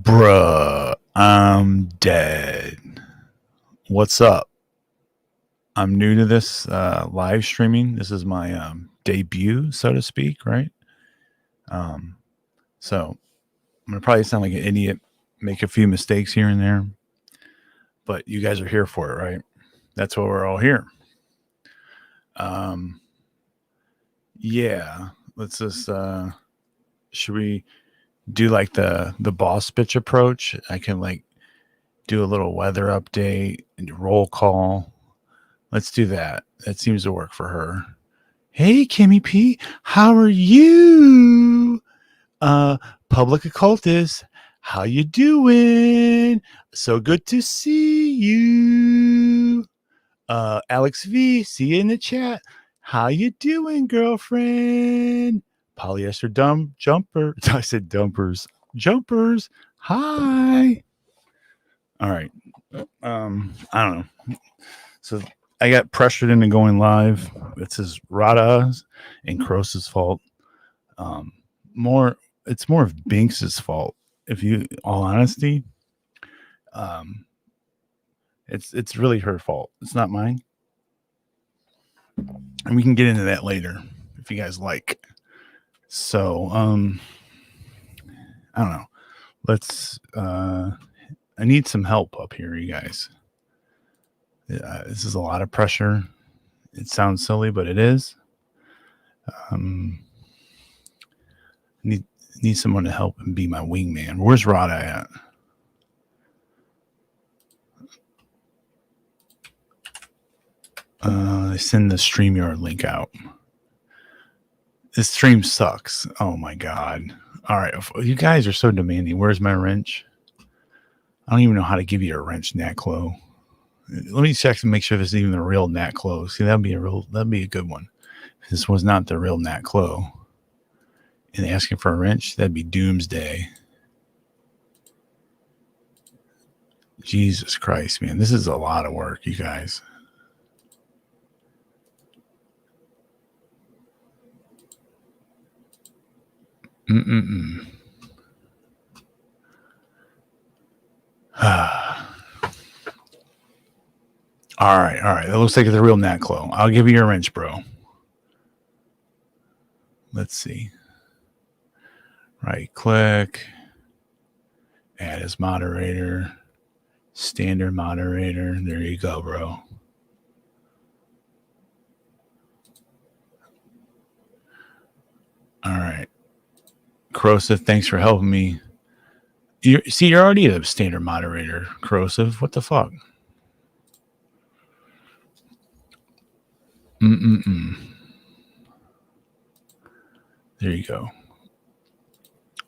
Bruh, I'm dead. What's up? I'm new to this live streaming. This is my debut, so to speak, right? So I'm going to probably sound like an idiot, make a few mistakes here and there, but you guys are here for it, right? That's why we're all here. Yeah, let's just, should we do like the boss bitch approach? I can like do a little weather update and roll call. Let's do that. That seems to work for her. Hey, Kimmy P, how are you? Public occultist, how you doing? So good to see you. Alex V, see you in the chat. How you doing, girlfriend? Polyester jumper. I said dumpers. Jumpers. Hi. All right. I don't know. So I got pressured into going live. It's his Rada's and Krosa's fault. It's more of Binks's fault. If you, all honesty, it's really her fault. It's not mine. And we can get into that later if you guys like. So, I don't know. Let's, I need some help up here, you guys. This is a lot of pressure. It sounds silly, but it is. Need someone to help and be my wingman. Where's Rada at? I send the StreamYard link out. This stream sucks. Oh my god. All right, you guys are so demanding. Where's my wrench? I don't even know how to give you a wrench, Natclo. Let me check to make sure this is even the real Natclo. See, that'd be a good one. If this was not the real Natclo and asking for a wrench, that'd be doomsday. Jesus Christ, man. This is a lot of work, you guys. All right. That looks like it's a real Natclo. I'll give you your wrench, bro. Let's see. Right click. Add as moderator. Standard moderator. There you go, bro. All right. Corrosive, thanks for helping me. You're already a standard moderator, Corrosive. What the fuck? There you go.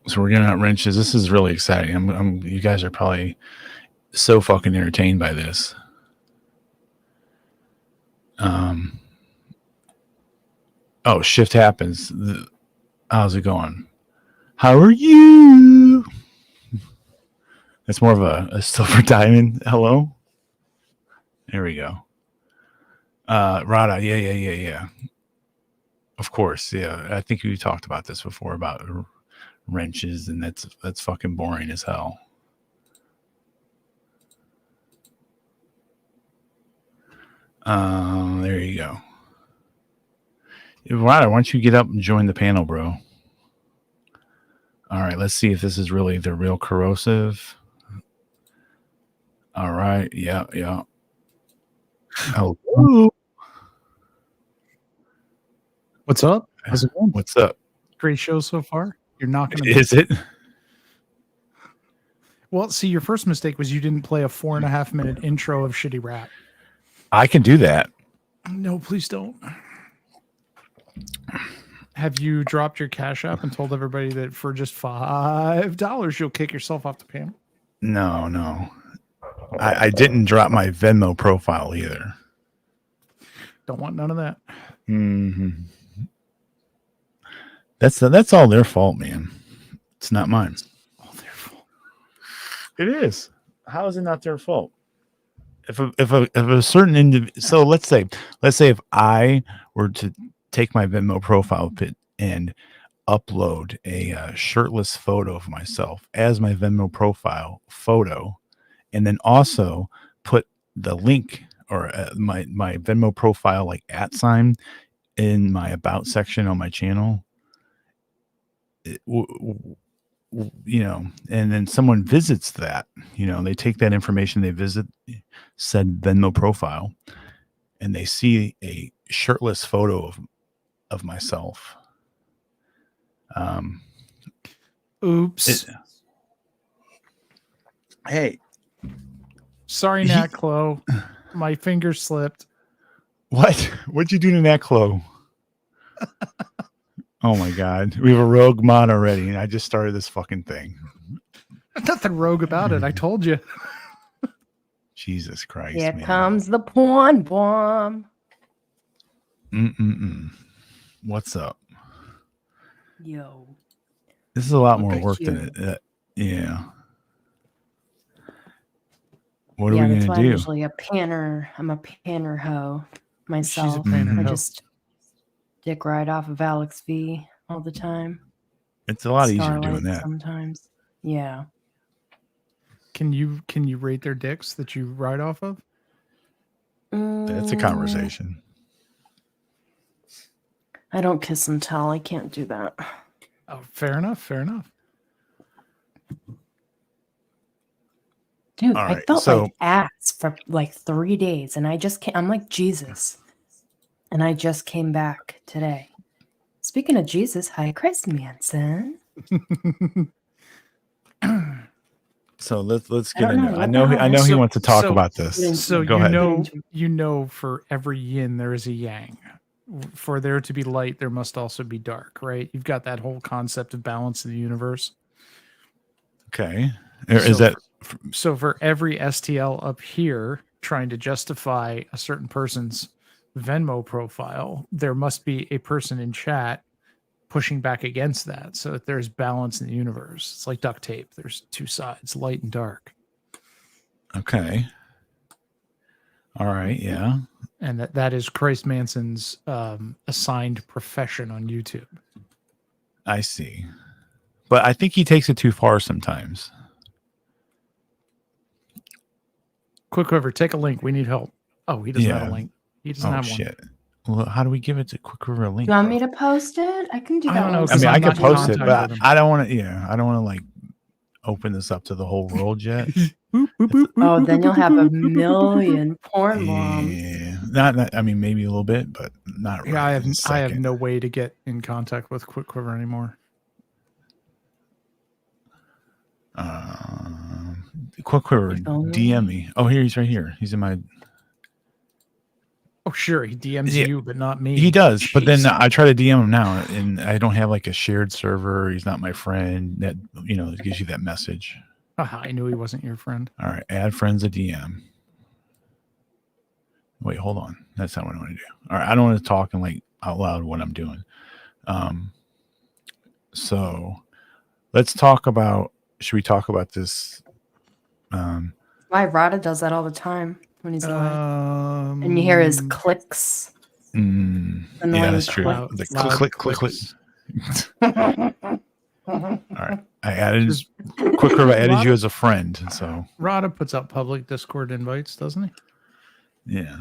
So we're getting out wrenches. This is really exciting. You guys are probably so fucking entertained by this. Oh, shift happens. How's it going? How are you? That's more of a silver diamond. Hello? There we go. Rada, yeah. Of course, yeah. I think we talked about this before about wrenches, and that's fucking boring as hell. There you go. Rada, why don't you get up and join the panel, bro? All right, let's see if this is really the real Corrosive. All right, yeah. Hello. What's up? How's it going? What's up? Great show so far. You're not going to. Is it? Well, see, your first mistake was you didn't play a 4.5 minute intro of Shitty Rap. I can do that. No, please don't. Have you dropped your Cash App and told everybody that for just $5 you'll kick yourself off the panel? No. I didn't drop my Venmo profile either. Don't want none of that. That's all their fault, man. It's not mine. It's all their fault. It is. How is it not their fault? If a certain individual, so let's say if I were to take my Venmo profile and upload a shirtless photo of myself as my Venmo profile photo, and then also put the link or my Venmo profile like @ in my about section on my channel. You know, and then someone visits that, you know, they take that information, they visit said Venmo profile, and they see a shirtless photo of myself. Oops. Hey, sorry, Nat Chloe. My finger slipped. What? What'd you do to Nat Chloe? Oh my God. We have a rogue mod already, and I just started this fucking thing. Nothing rogue about it. I told you. Jesus Christ. Here man. comes the porn bomb. What's up? Yo. This is a lot Look more at work you. than it. Yeah. What are Yeah, we that's going why to I'm do? usually a panner. I'm a panner hoe myself. She's a panner I hoe. just dick right off of Alex V all the time. It's a lot easier Starlight doing that. sometimes. Yeah. Can you rate their dicks that you ride off of? That's a conversation. I don't kiss and tell. I can't do that. Oh, fair enough. Fair enough. Dude, All I right, felt so- like ass for like 3 days, and I just came. I'm like Jesus, and I just came back today. Speaking of Jesus, hi, Chris Manson. So let's I get don't into know it. what I know the I hell know he So- wants to talk so- about this. So Go you ahead. know, for every yin there is a yang. For there to be light, there must also be dark, right? You've got that whole concept of balance in the universe. Okay. Is So that So for every STL up here trying to justify a certain person's Venmo profile, there must be a person in chat pushing back against that, so that there's balance in the universe. It's like duct tape. There's two sides, light and dark. okay? All right. Yeah. And that is Christ Manson's assigned profession on YouTube. I see. But I think he takes it too far sometimes. Quicksilver, take a link. We need help. Oh, he doesn't have Yeah. a link. He doesn't Oh have shit. Well, how do we give it to Quicksilver a link? Do you want bro? me to post it? I can do I that. don't know, once I mean, in I'm I a can not in post it, contact but with him. I don't want to. Yeah, I don't want to like open this up to the whole world yet. Oh, then you'll have a million porn bombs. Yeah, not. I mean, maybe a little bit, but not. Yeah, Right I in a have second. no way to get in contact with Quicksilver anymore. Quicksilver, If only. DM me. Oh, here he's right here. He's in my. Oh, sure, he DMs Yeah, you, but not me. He does, but then Jeez. I try to DM him now, and I don't have like a shared server. He's not my friend. That it gives you that message. Haha, I knew he wasn't your friend. All right, add friends a DM. Wait, hold on. That's not what I want to do. All right, I don't want to talk and like out loud what I'm doing. So let's talk about. Should we talk about this? Why Rada does that all the time when he's live. And you hear his clicks. Yeah, Annoying that's true. clicks. The Loud click, click, click. All right, I added Just- Quicksilver. I added you as a friend. So Rada puts out public Discord invites, doesn't he? yeah.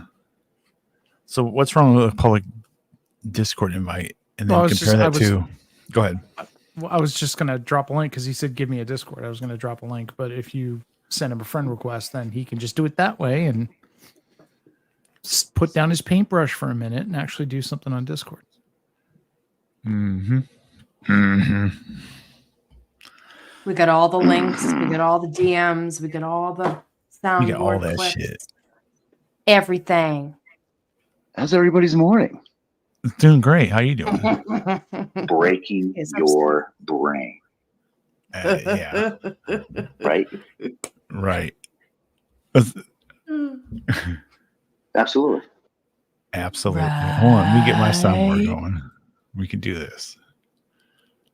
So what's wrong with a public Discord invite? And then Well, I was compare just- I that was- to. Go ahead. Well, I was just going to drop a link because he said, give me a Discord. I was going to drop a link, but if you send him a friend request, then he can just do it that way and put down his paintbrush for a minute and actually do something on Discord. We got all the links. We got all the DMs. We got all the soundboard You got all that clips. shit. Everything. How's everybody's morning? It's doing great. How you doing? Breaking Yes, your brain, Yeah, right? right. Absolutely. Absolutely. Hold on. Let me get my soundboard Right. going. We can do this.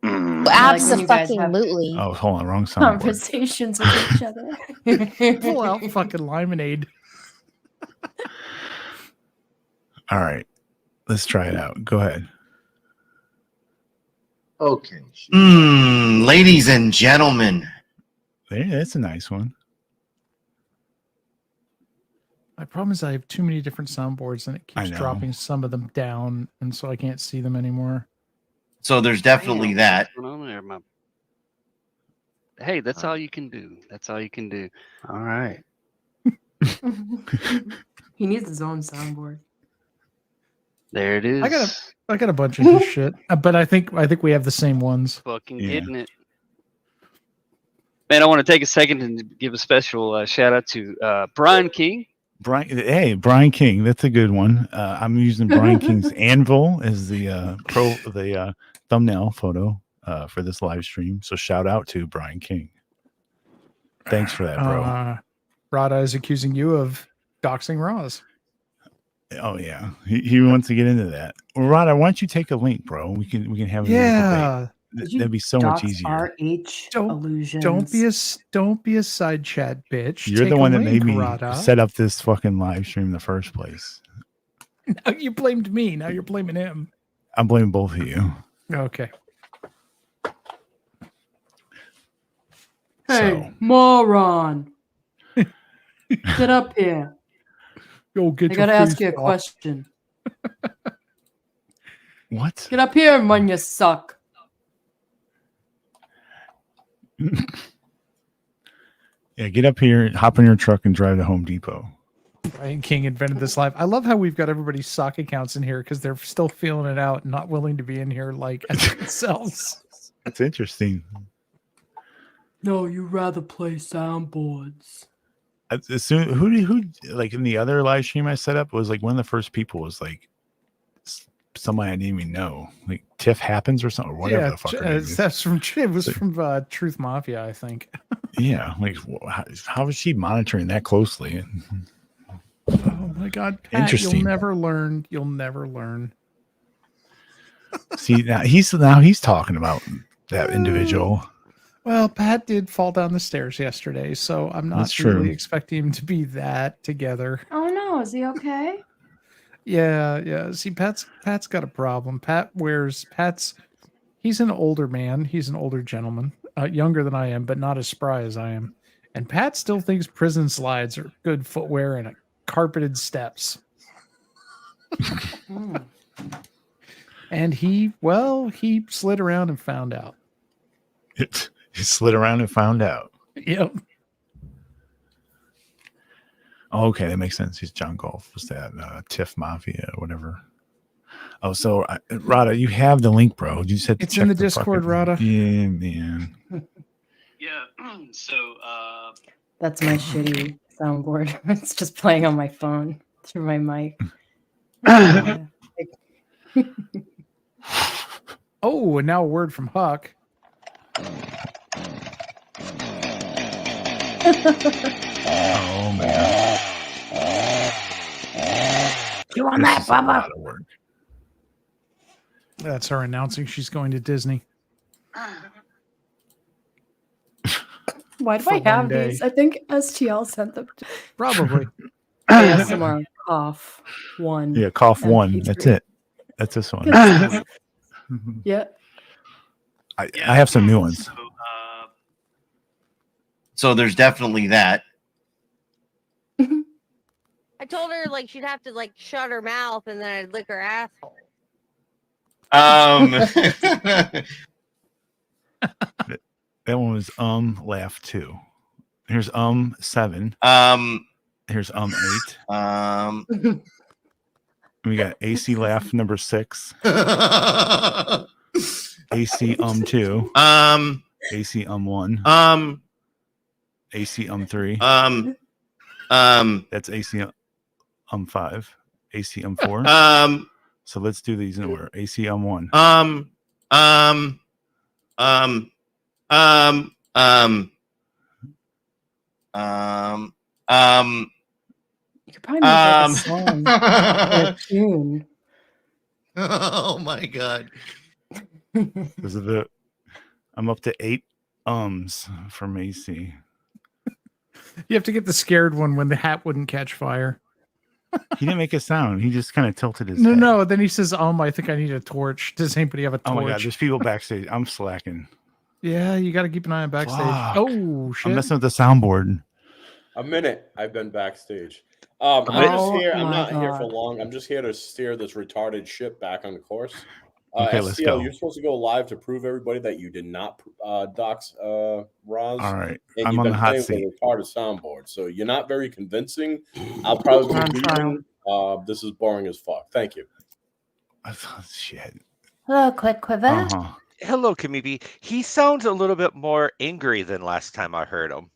Mm. like when you guys have Absolutely. Oh, hold on. Wrong soundboard. Conversations with each other. Pull out fucking limonade. All right. Let's try it out. Go ahead. Okay. Ladies and gentlemen. Hey, that's a nice one. My problem is I have too many different soundboards and it I keeps know. dropping some of them down, and so I can't see them anymore. So there's definitely Damn, that. what's going on there, Hey, that's all you can do. That's all you can do. All right. He needs his own soundboard. There it is. I got a bunch of his shit, but I think we have the same ones. Fucking Yeah. getting it. Man, I want to take a second and give a special shout out to Brian King. Brian King, that's a good one. I'm using Brian King's Anvil as the thumbnail photo for this live stream. So shout out to Brian King. Thanks for that, bro. Rada is accusing you of doxing Roz. Oh yeah, he wants to get into that. Well, Rada, why don't you take a link, bro? We can have a little debate. That'd be so much easier. RH Don't- illusions. Don't be a side chat bitch. You're Take the a one that link, made me Rada. set up this fucking live stream in the first place. Now you blamed me. Now you're blaming him. I'm blaming both of you. Okay. Hey, So. moron! Get up here. Yo, get I your gotta ask face you a off. question. What? Get up here, man, you suck. Yeah, get up here, hop in your truck, and drive to Home Depot. Brian King invented this live. I love how we've got everybody's sock accounts in here because they're still feeling it out, not willing to be in here like as themselves. That's interesting. No, you rather play soundboards. As soon who like in the other live stream I set up was like one of the first people was like somebody I didn't even know, like Tiff Happens or something, or whatever the fuck her name is. That's from it was from Truth Mafia, I think. Yeah, like how is she monitoring that closely? Oh my God, Pat, Interesting. You'll never learn. You'll never learn. See, now he's talking about that individual. Well, Pat did fall down the stairs yesterday, so I'm not That's really true. expecting him to be that together. Oh no, is he okay? Yeah. See, Pat's got a problem. He's an older man. He's an older gentleman, younger than I am, but not as spry as I am. And Pat still thinks prison slides are good footwear and carpeted steps. And he slid around and found out. He slid around and found out. Yep. Oh, okay, that makes sense. He's John Golf. Was that Tiff Mafia or whatever? Oh, so Rada, you have the link, bro. You said It's in the Discord, Rada. Yeah, man. Yeah. So, That's my shitty soundboard. It's just playing on my phone through my mic. Oh, and now a word from Huck. Oh man. You on that, This is a Bubba? lot of work. That's her announcing she's going to Disney. Why do For I have one day. these? I think STL sent them to Probably. ASMR cough one. Yeah, cough MP3. one. That's it. That's this one. Yeah. I have some new ones. So there's definitely that. I told her like she'd have to like shut her mouth and then I'd lick her asshole. That one was laugh 2. Here's 7. Here's 8. We got AC laugh number 6. AC 2. AC 1. AC 3. That's AC 5. AC 4. So let's do these in order. AC 1. You could probably make like a song, a tune. Oh my god. Those are I'm up to 8 from AC. You have to get the scared one when the hat wouldn't catch fire. He didn't make a sound. He just kind of tilted his No, head. no. Then he says, I think I need a torch. Does anybody have a torch? Oh my god, there's people backstage. I'm slacking. Yeah, you got to keep an eye on backstage. Fuck. Oh, shit. I'm messing with the soundboard. A minute. I've been backstage. I'm just Oh here. I'm my not here for God. long. I'm just here to steer this retarded ship back on course. Okay, let's STL, go. you're supposed to go live to prove everybody that you did not dox Roz. All right. And I'm you've on been the hot playing seat. with a retarded soundboard. So you're not very convincing. I'll probably We're on be trial. leaving. This is boring as fuck. Thank you. Shit. Hello, Quick Quiver. Uh-huh. Hello, Kamibi. He sounds a little bit more angry than last time I heard him.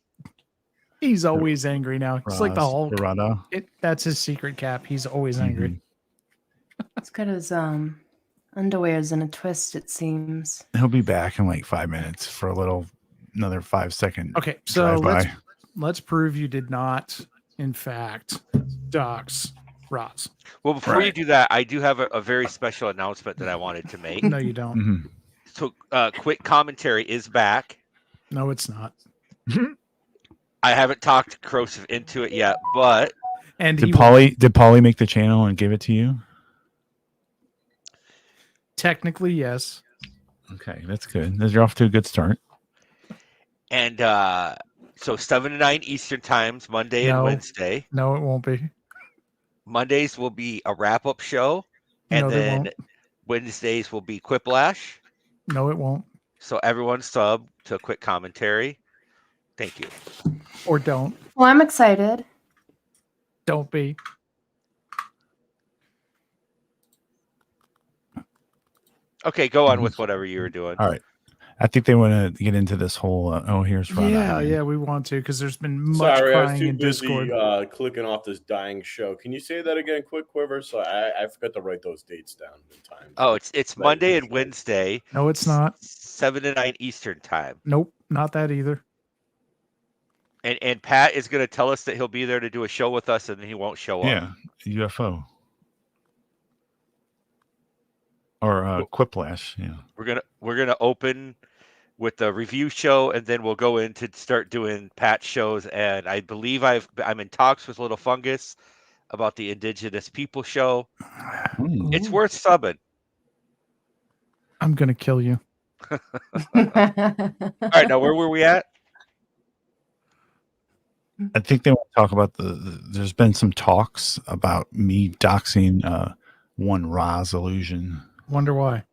He's always angry now. It's like the Roz, Hulk. Barada. That's his secret cap. He's always angry. Mhm. It's got his underwears in a twist, it seems. He'll be back in like 5 minutes for another 5 second. Okay, so drive-by. let's prove you did not, in fact, dox Roz. Well, before you Right. do that, I do have a very special announcement that I wanted to make. No, you don't. Mhm. So, quick commentary is back. No, it's not. I haven't talked Corrosive into it yet, but And Did he Paulie make the channel and give it to you? technically, yes. Okay, that's good. You're off to a good start. and so 7 to 9 Eastern times, Monday and No. Wednesday. No, it won't be. Mondays will be a wrap-up show, and No, they then won't. Wednesdays will be Quiplash. No, it won't. So everyone sub to a quick commentary. Thank you. Or don't. Well, I'm excited. Don't be. Okay, go on with whatever you were doing. All right. I think they want to get into this whole. Here's Rana. Yeah, we want to because there's been much Sorry, I was crying too in busy Discord. clicking off this dying show. Can you say that again, Quick Quiver? So I forgot to write those dates down in time. Oh, it's Monday and Wednesday. No, it's not. 7 to 9 Eastern time. Nope, not that either. And Pat is going to tell us that he'll be there to do a show with us, and then he won't show up. Yeah, UFO or Quiplash. Yeah. We're gonna open with the review show, and then we'll go in to start doing Pat shows. And I believe I'm in talks with Little Fungus about the Indigenous People show. It's worth subbing. I'm gonna kill you. All right, now where were we at? I think they want to talk about there's been some talks about me doxing one Roz illusion. Wonder why.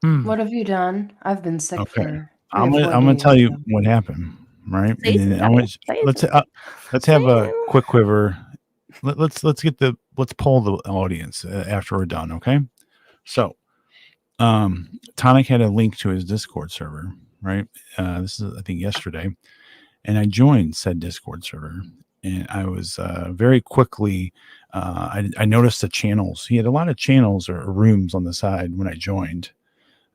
What have you done? I've been sick Okay. for. I'm 3 or 4 gonna days tell you now. what happened, right? Say And then something. let's have a quick quiver. Let's poll the audience after we're done, okay? So, Tonic had a link to his Discord server, right? This is I think yesterday, and I joined said Discord server, and I was very quickly. I noticed the channels. He had a lot of channels or rooms on the side when I joined.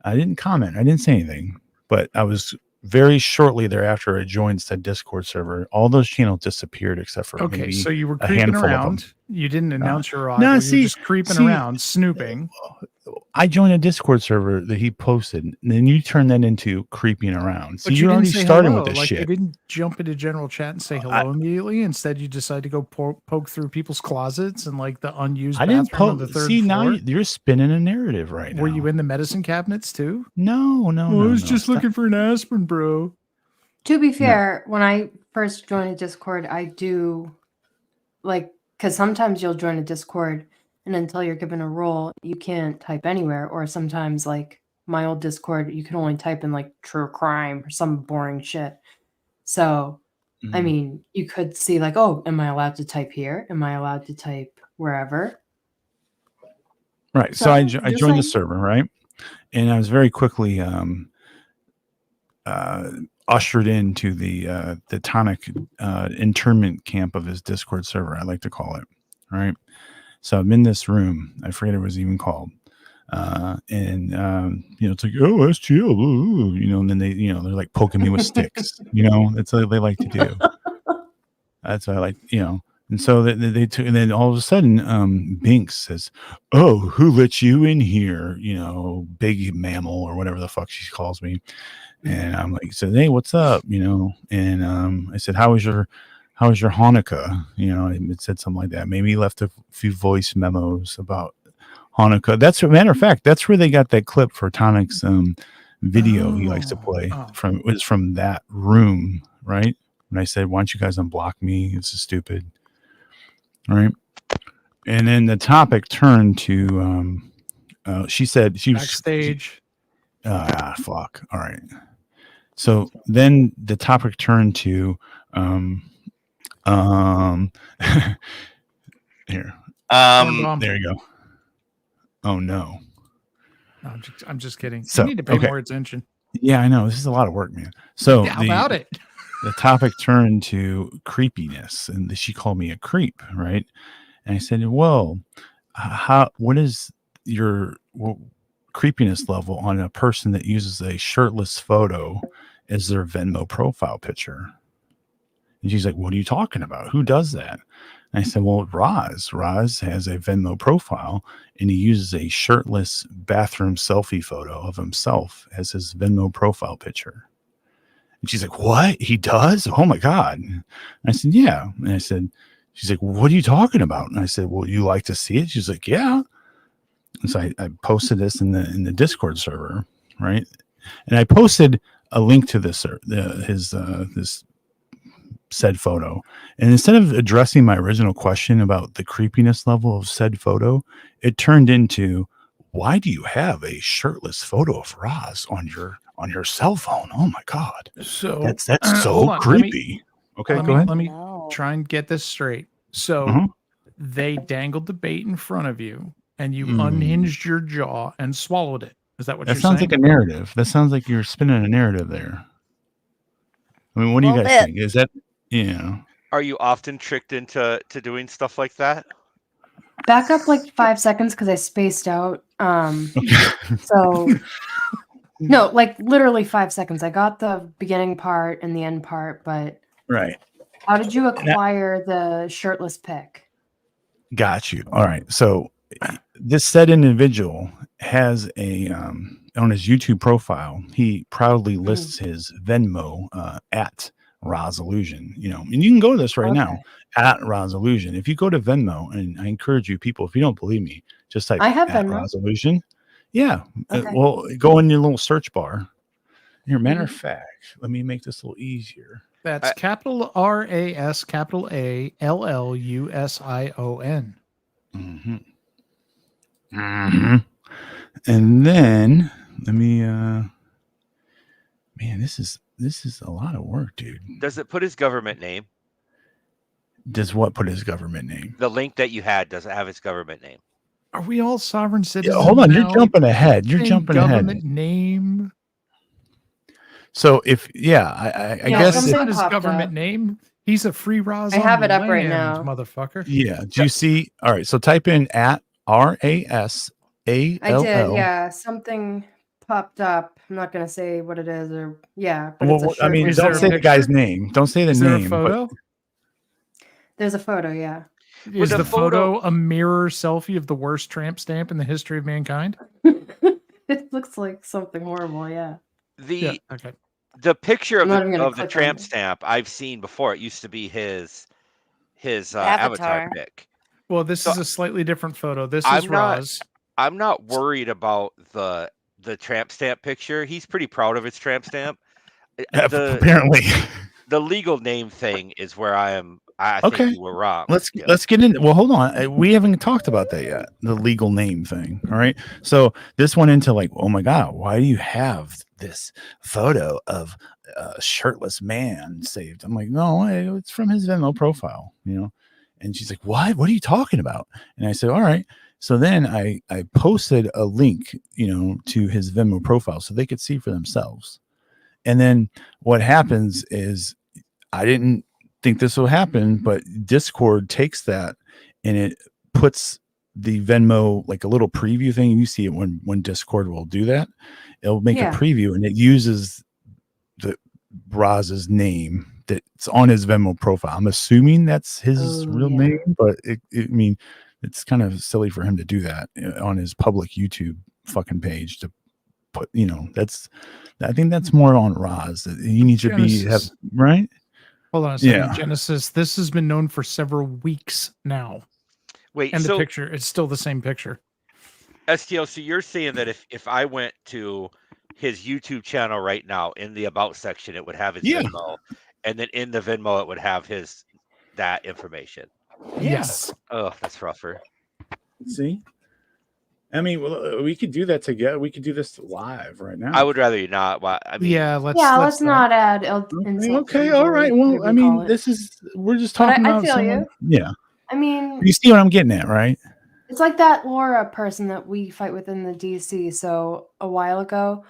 I didn't comment. I didn't say anything, but I was very shortly thereafter I joined said Discord server. All those channels disappeared except for Okay, maybe so you were a creeping handful of them. around. You didn't announce your arrival. no, you were see- just creeping see- around, snooping. I joined a Discord server that he posted, and then you turn that into creeping around. So But you're didn't already say starting hello. with this like, You shit. didn't jump into general chat and say hello immediately. Instead, you decided to go poke through people's closets and like the unused I didn't bathroom on post. the third See, now floor. you're spinning a narrative right now. Were you in the medicine cabinets too? No. I was just looking for an aspirin, bro. To be fair, when I first joined a Discord, I do because sometimes you'll join a Discord and until you're given a role, you can't type anywhere. Or sometimes, like my old Discord, you can only type in like true crime or some boring shit. So, I Mhm. mean, you could see like, oh, am I allowed to type here? Am I allowed to type wherever? Right. So So, I just joined the saying. server, right? And I was very quickly ushered into the Tonic internment camp of his Discord server, I like to call it. Right. So I'm in this room. I forget it was even called. And it's like, oh, STL, and then they, they're like poking me with sticks, that's what they like to do. That's what I like, And so they took, and then all of a sudden, Binks says, "Oh, who let you in here?" Big mammal or whatever the fuck she calls me. And I'm like, said, "Hey, what's up?" And I said, "How was your how was your Hanukkah? You know, it said something like that. Maybe he left a few voice memos about Hanukkah. That's a matter of fact. That's where they got that clip for Tonic's video he likes to play from. It was from that room, right? When I said, "Why don't you guys unblock me? This is stupid." All right. And then the topic turned to she said she was Backstage. Fuck. All right. So then the topic turned to here. There you go. Oh no. No, I'm just kidding. So, you need to pay okay. more attention. Yeah, I know. This is a lot of work, man. So How about it? The topic turned to creepiness, and she called me a creep, right? And I said, "Well, what is your creepiness level on a person that uses a shirtless photo as their Venmo profile picture?" And she's like, "What are you talking about? Who does that?" And I said, "Well, Roz has a Venmo profile, and he uses a shirtless bathroom selfie photo of himself as his Venmo profile picture." And she's like, "What? He does? Oh my God." And I said, "Yeah." And I said, she's like, "What are you talking about?" And I said, "Well, you like to see it?" She's like, "Yeah." And so I posted this in the Discord server, right? And I posted a link to this this said photo. And instead of addressing my original question about the creepiness level of said photo, it turned into, "Why do you have a shirtless photo of Roz on your cell phone? Oh my God. So That's hold so on, creepy." Okay, go ahead. Let me try and get this straight. So they dangled the bait in front of you and you unhinged your jaw and swallowed it. Is that what you're saying? That sounds like a narrative. That sounds like you're spinning a narrative there. I mean, what do you guys think? Is that, Are you often tricked into doing stuff like that? Back up like 5 seconds because I spaced out. So no, like literally 5 seconds. I got the beginning part and the end part, but right. How did you acquire the shirtless pic? Got you. All right. So this said individual has a on his YouTube profile, he proudly lists his Venmo at Rosillusion, and you can go to this right now at Rosillusion. If you go to Venmo, and I encourage you people, if you don't believe me, just type I have at Venmo. Rosillusion. Yeah. Okay. Well, go in your little search bar. Here, matter of fact, let me make this a little easier. That's capital RAS, capital ALLUSION. And then let me man, this is a lot of work, dude. Does it put his government name? Does what put his government name? The link that you had, does it have his government name? Are we all sovereign citizens? Hold on, you're now? jumping ahead. You're jumping government ahead. Name. So if I guess it's something not his popped government up. name. He's a free Roz. I have on it up right land, now. motherfucker. Yeah. Do you see? All right. So type in at RASALL. I did, yeah. Something popped up. I'm not gonna say what it is, or but Well, it's a I mean, shirtless don't there a say the picture? guy's name. Don't say the Is there name. a photo? There's a photo, yeah. Is the the photo a mirror selfie of the worst tramp stamp in the history of mankind? It looks like something horrible, yeah. The Okay. the picture I'm of not even gonna the click on tramp it. stamp I've seen before. It used to be his Avatar. avatar pic. Well, this So is a slightly different photo. This I'm is not- Roz. I'm not worried about the tramp stamp picture. He's pretty proud of his tramp stamp. Apparently. The legal name thing is where I Okay. think you were wrong. Let's get in. Well, hold on. We haven't talked about that yet. The legal name thing. All right. So this went into like, oh my God, why do you have this photo of a shirtless man saved? I'm like, no, it's from his Venmo profile, And she's like, what? What are you talking about? And I said, all right. So then I posted a link, to his Venmo profile so they could see for themselves. And then what happens is I didn't think this will happen, but Discord takes that and it puts the Venmo, like a little preview thing. You see it when Discord will do that. It'll make a preview and it uses the Roz's name that's on his Venmo profile. I'm assuming that's his real name, but I mean, it's kind of silly for him to do that on his public YouTube fucking page to put, I think that's more on Roz. He needs to be right. Hold on a second, Yeah. Genesis. This has been known for several weeks now, Wait, and the so picture it's still the same picture. STL, so you're saying that if I went to his YouTube channel right now, in the about section, it would have his Yeah. Venmo, and then in the Venmo it would have that information. Yes. Oh, that's rougher. See? I mean, we could do that together. We could do this live right now. I would rather you not. I mean, Yeah, let's not add insult. Okay, to all injury, right. whatever Well, I you call mean, it. we're just But talking I about feel someone. you. Yeah. I mean, You see what I'm getting at, right? it's like that Laura person that we fight with in the DC. So a while ago,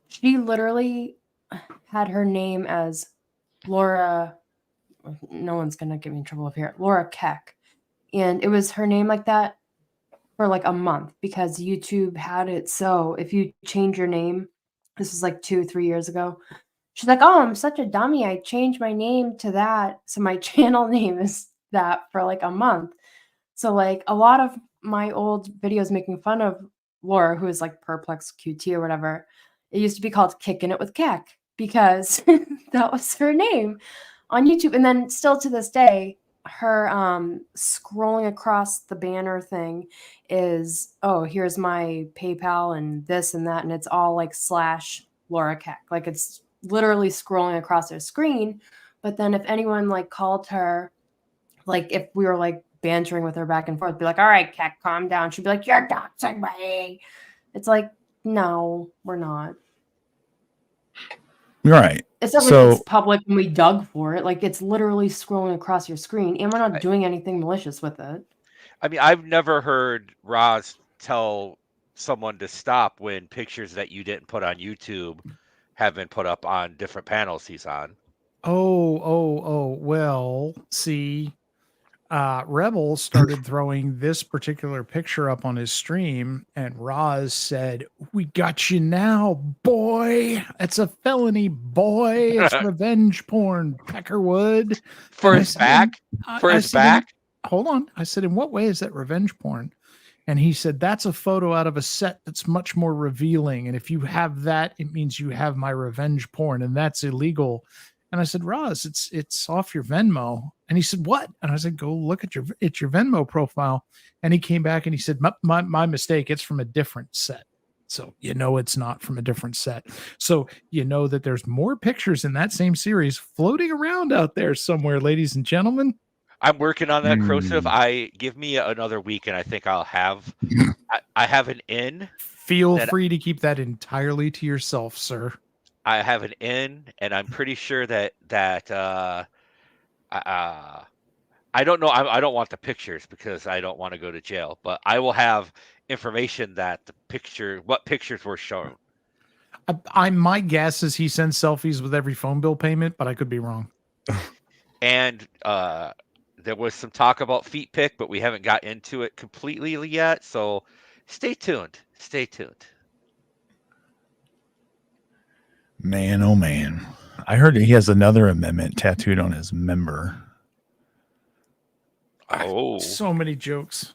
she literally had her name as Laura. No one's gonna get me in trouble up here. Laura Keck, and it was her name like that for like a month because YouTube had it. So if you change your name, this was like 2-3 years ago. She's like, "Oh, I'm such a dummy. I changed my name to that, so my channel name is that for like a month." So like a lot of my old videos making fun of Laura, who is like Perplex QT or whatever, it used to be called Kicking It with Keck because that was her name on YouTube. And then still to this day, her scrolling across the banner thing is, oh, here's my PayPal and this and that, and it's all like / Laura Keck. Like it's literally scrolling across her screen. But then if anyone like called her, like if we were like bantering with her back and forth, be like, "All right, Keck, calm down." She'd be like, "You're doxing me." It's like, no, we're not. You're right. It's not like it's public and we dug for it. Like it's literally scrolling across your screen, and we're not doing anything malicious with it. I mean, I've never heard Roz tell someone to stop when pictures that you didn't put on YouTube have been put up on different panels he's on. Oh, well, see, Rebel started throwing this particular picture up on his stream, and Roz said, "We got you now, boy. It's a felony, boy. It's revenge porn, Peckerwood." For And I his said, back? I- For I his said, back? Hold on. I said, "In what way is that revenge porn?" And he said, "That's a photo out of a set that's much more revealing. And if you have that, it means you have my revenge porn, and that's illegal." And I said, "Roz, it's off your Venmo." And he said, "What?" And I said, "Go look at your Venmo profile." And he came back and he said, my mistake. It's from a different set." So it's not from a different set. So that there's more pictures in that same series floating around out there somewhere, ladies and gentlemen. I'm working on that, Corrosive. Give me another week, and I think I'll have. I have an in. Feel free to keep that entirely to yourself, sir. I have an in, and I'm pretty sure that I don't know. I don't want the pictures because I don't want to go to jail. But I will have information that what pictures were shown. My guess is he sends selfies with every phone bill payment, but I could be wrong. And there was some talk about feet pic, but we haven't got into it completely yet. So stay tuned. Stay tuned. Man, oh man. I heard he has another amendment tattooed on his member. Oh. So many jokes.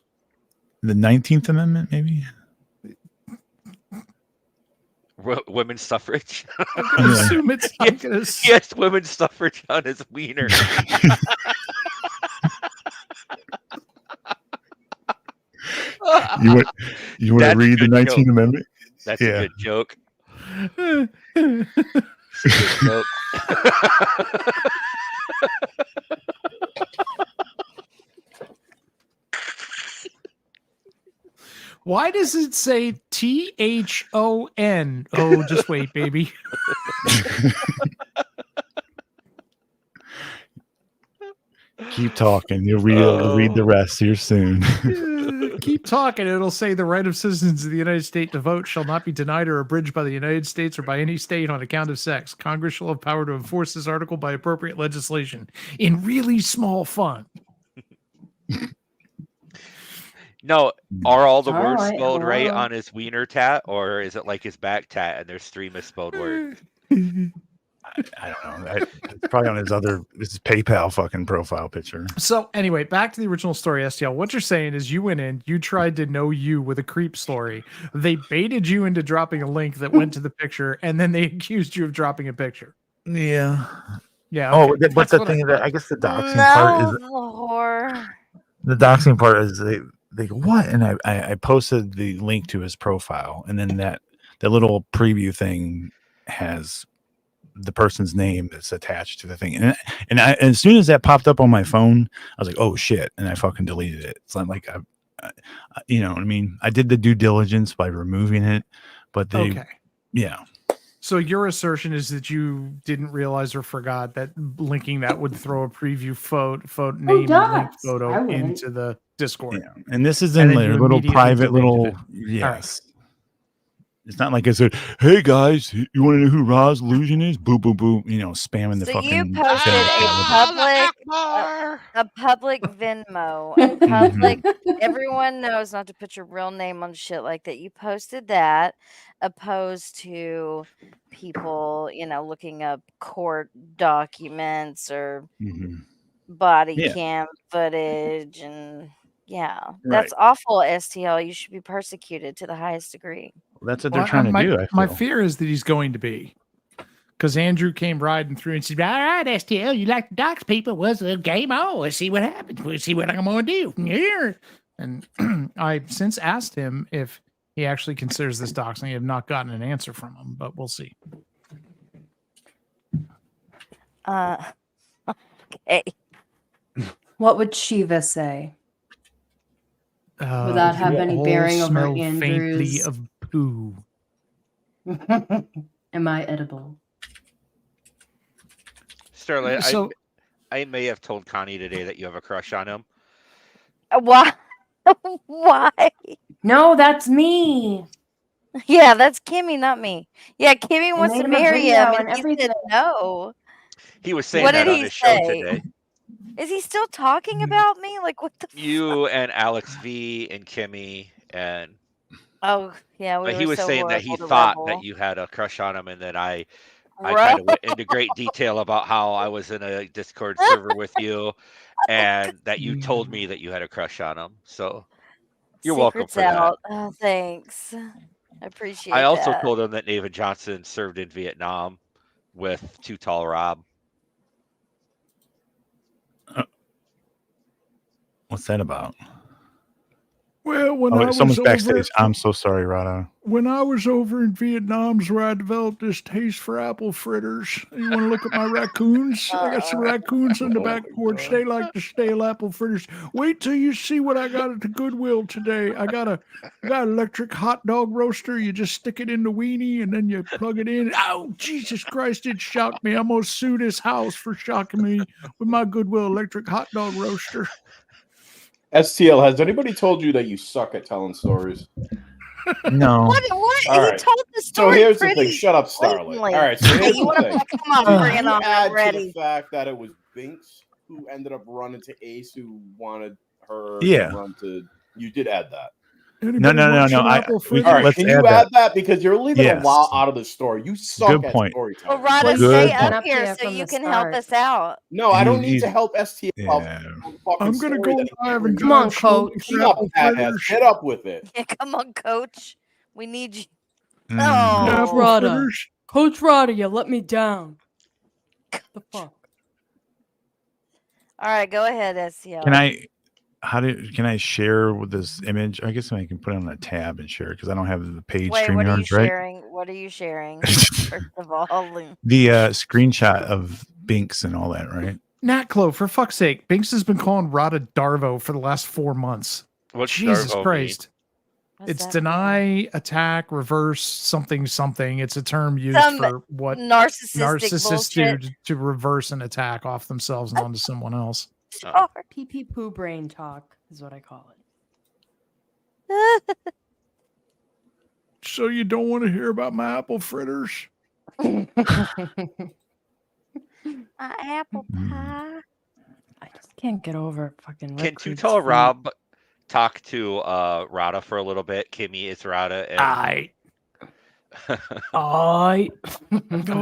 The 19th Amendment, maybe? Women's suffrage. I assume it's yes, women's suffrage on his wiener. You want to read the 19th Amendment? That's a good joke. It's a good joke. Why does it say THON? Oh, just wait, baby. Keep talking. You'll read the rest here soon. Keep talking. It'll say the right of citizens of the United States to vote shall not be denied or abridged by the United States or by any state on account of sex. Congress shall have power to enforce this article by appropriate legislation in really small font. No, are all the words spelled right on his wiener tat, or is it like his back tat and there's 3 misspelled words? I don't know. It's probably on his PayPal fucking profile picture. So anyway, back to the original story, STL. What you're saying is you went in, you tried to know you with a creep story. They baited you into dropping a link that went to the picture, and then they accused you of dropping a picture. Yeah. Yeah. Oh, okay. but That's the what I thing that thought. I guess the doxing part No, is the whore. the doxing part is they go, what? And I posted the link to his profile, and then that little preview thing has the person's name that's attached to the thing, and as soon as that popped up on my phone, I was like, oh shit, and I fucking deleted it. It's not like you know what I mean. I did the due diligence by removing it, but they, Okay. yeah. So your assertion is that you didn't realize or forgot that linking that would throw a preview photo name and link does? I photo wouldn't. into the Discord. Yeah, and this is And in then their you little immediately private deleted little it. yes. It's not like I said, "Hey guys, you want to know who Ra's illusion is?" Boo, boo, boo. You know, spamming the So fucking. you posted a public Venmo, a public. Everyone knows not to put your real name on shit like that. You posted that, opposed to people, looking up court documents or body Yeah. cam footage, and Right. that's awful. STL, you should be persecuted to the highest degree. That's what they're trying to do. My fear is that he's going to be, because Andrew came riding through and said, "All right, STL, you like to dox people? What's the game on? Let's see what happens. We'll see what I'm going to do." Yeah. And I've since asked him if he actually considers this doxing. I have not gotten an answer from him, but we'll see. Okay. What would Shiva say? Would that have any all bearing over smell faintly Andrew's? of poo. Am I edible? Starlight, So- I may have told Connie today that you have a crush on him. Why? Why? No, that's me. Yeah, that's Kimmy, not me. Yeah, Kimmy wants made to him a marry video him, and and he said everything. no. He was saying What that did on he his show say? today. Is he still talking about me? Like, what the You and Alex V and Kimmy and Oh, yeah, we but were he was so saying that he horrible to thought Rebel. that you had a crush on him, and then I kind of went into great detail about how I was in a Discord server with you, and that you told me that you had a crush on him. So you're welcome Secret's for that. out. Oh, thanks. I appreciate I also that. told him that David Johnson served in Vietnam with Too Tall Rob. What's that about? Well, when Oh, I was someone's over, backstage. I'm so sorry, Rada. when I was over in Vietnam is where I developed this taste for apple fritters. You want to look at my raccoons? I got some raccoons on the back porch. They like to stale apple fritters. Wait till you see what I got at the Goodwill today. I got an electric hot dog roaster. You just stick it in the weenie and then you plug it in. Oh, Jesus Christ, it shocked me. I'm going to sue this house for shocking me with my Goodwill electric hot dog roaster. STL, has anybody told you that you suck at telling stories? No. What? All He right. told the So story here's the thing. pretty Shut up, Starlight. blatantly. All right. So Hey, here's you the want thing. to come on, bring it You on add to already. the fact that it was Binks who ended up running to Ace, who wanted her Yeah. to run to. You did add that. No. Let's can you add that because you're leaving Yes. a lot out of the story. You suck Good at point. storytelling. Well, Rada, Good stay point. up here so you can help us out. No, I don't He's- need to help STL. Yeah. I'm going to go live and Come on, drive slowly coach. for Get up, apple Pat. fritters. Get up with it. Yeah, come on, coach. We need you. Mm. Oh, Apple Rada. fritters. Coach Rada, you let me down. The fuck? all right. Go ahead, SCL. Can I share with this image? I guess I can put it on a tab and share it because I don't have the page Wait, what are you StreamYards, right? sharing? What are you sharing? First of all, The screenshot of Binks and all that, right? Natclo, for fuck's sake, Binks has been calling Rada Darvo for the last 4 months. What's Jesus Darvo mean? Christ. what's It's that deny, attack, reverse, something. It's a term used Some for what mean? Narcissistic narcissists bullshit. do to reverse an attack off themselves and onto someone else. Sure. Pee pee poo brain talk is what I call So you don't want to hear about my apple fritters? it. Apple pie. I just can't get over fucking. Can Rick Too Creed's Tall feet. Rob talk to Rada for a little bit? Kimmy, it's Rada. And... Oh,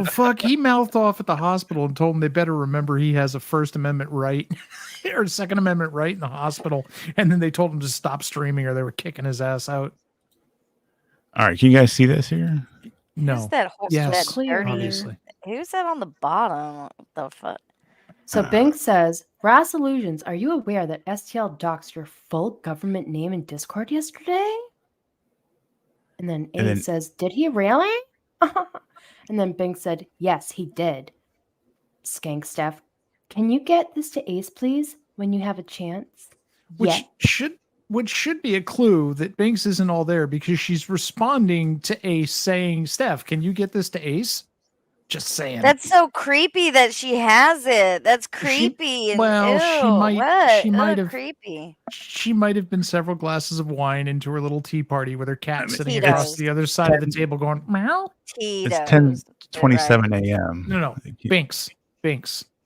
fuck. He mouthed off at the hospital and told them they better remember he has a First Amendment right or Second Amendment right in the hospital. And then they told him to stop streaming or they were kicking his ass out. All right, can you guys see this here? No. Who's that? Yes, That dirty. obviously. Who's that on the bottom? What the fuck? So Bink says, Brass Illusions, are you aware that STL doxed your full government name in Discord yesterday? And then A says, did he really? And then Bink said, yes, he did. Skank Steph, can you get this to Ace, please, when you have a chance? Which should be a clue that Binks isn't all there because she's responding to Ace saying, Steph, can you get this to Ace? Just saying. That's so creepy that she has it. That's creepy. She might have creepy. She might have been several glasses of wine into her little tea party with her cat sitting Tito's. across the other side of the table going, meow. Tito's. It's 10:27 a.m. No. Binks,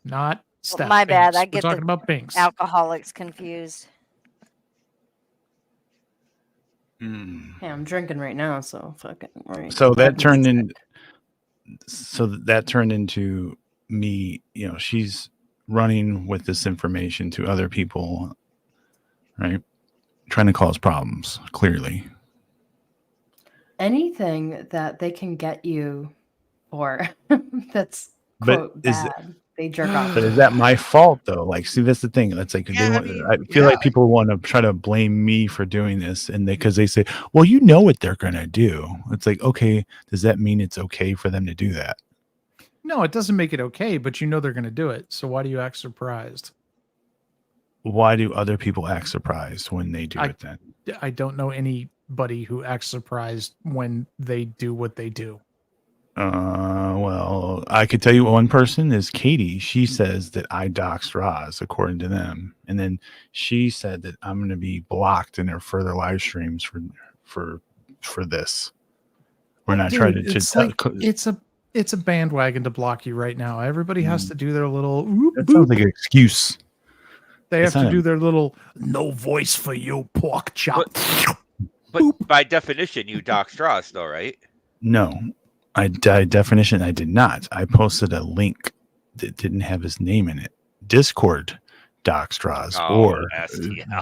not Steph. Well, my bad. Binks. I We're get talking the about Binks. alcoholics confused. Hey, I'm drinking right now, so fucking right. So that turned into me, she's running with this information to other people, right? Trying to cause problems, clearly. Anything that they can get you for that's But quote bad. They jerk off. But is that my fault though? Like, see, that's the thing. That's like I feel like people want to try to blame me for doing this, and because they say, "Well, you know what they're gonna do." It's like, okay, does that mean it's okay for them to do that? No, it doesn't make it okay, but you know they're going to do it. So why do you act surprised? Why do other people act surprised when they do it then? I don't know anybody who acts surprised when they do what they do. Well, I could tell you one person is Katie. She says that I doxed Roz, according to them, and then she said that I'm going to be blocked in their further live streams for this. We're not trying to. It's a bandwagon to block you right now. Everybody has to do their little. That sounds like an excuse. They have to do their little no voice for you, pork chop. But by definition, you doxed Roz, though, right? No. I definition I did not. I posted a link that didn't have his name in it. Discord doxed Roz or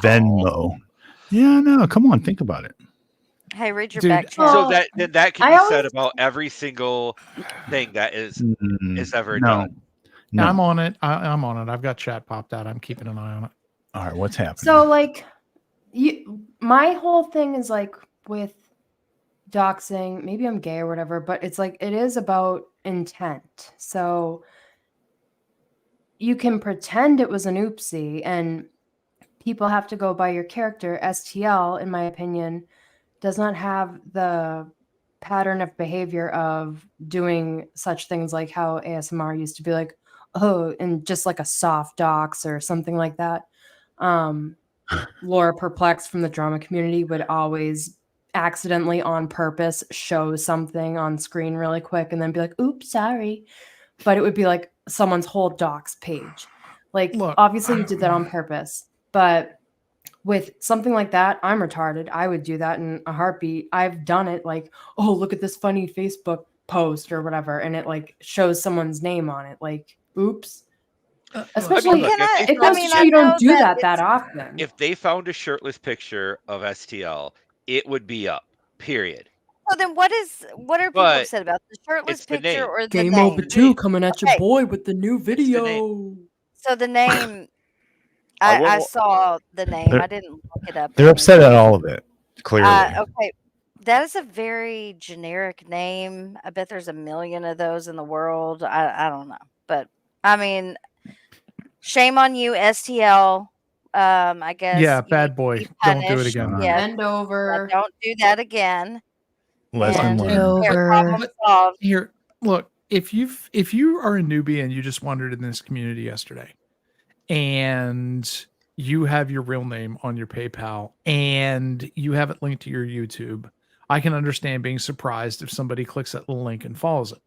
Venmo. Yeah, no, come on, think about it. Hey, read your back chat. So that can be said about every single thing that is ever done. No. I'm on it. I'm on it. I've got chat popped out. I'm keeping an eye on it. All right, what's happening? So like my whole thing is like with doxing, maybe I'm gay or whatever, but it's like it is about intent. So you can pretend it was an oopsie and people have to go by your character. STL, in my opinion, does not have the pattern of behavior of doing such things like how ASMR used to be like, oh, and just like a soft dox or something like that. Laura Perplex from the drama community would always accidentally on purpose show something on screen really quick and then be like, oops, sorry. But it would be like someone's whole docs page. Like, look, obviously you did that on purpose, but with something like that, I'm retarded. I would do that in a heartbeat. I've done it like, oh, look at this funny Facebook post or whatever. And it like shows someone's name on it. Like, oops. Especially you don't do that often. If they found a shirtless picture of STL, it would be up, period. Well, then what are people upset about? The shirtless picture or the Game name? Over 2 coming at your boy with the new video. So the name, I saw the name. I didn't look it up. They're upset at all of it, clearly. Okay. That is a very generic name. I bet there's a million of those in the world. I don't know. But, I mean, shame on you, STL. I guess. Yeah, bad boy. Don't do it again. Yeah, Bend over. Don't do that again. Lesson learned. Here, look. If you are a newbie and you just wandered in this community yesterday, and you have your real name on your PayPal and you have it linked to your YouTube, I can understand being surprised if somebody clicks that little link and follows it.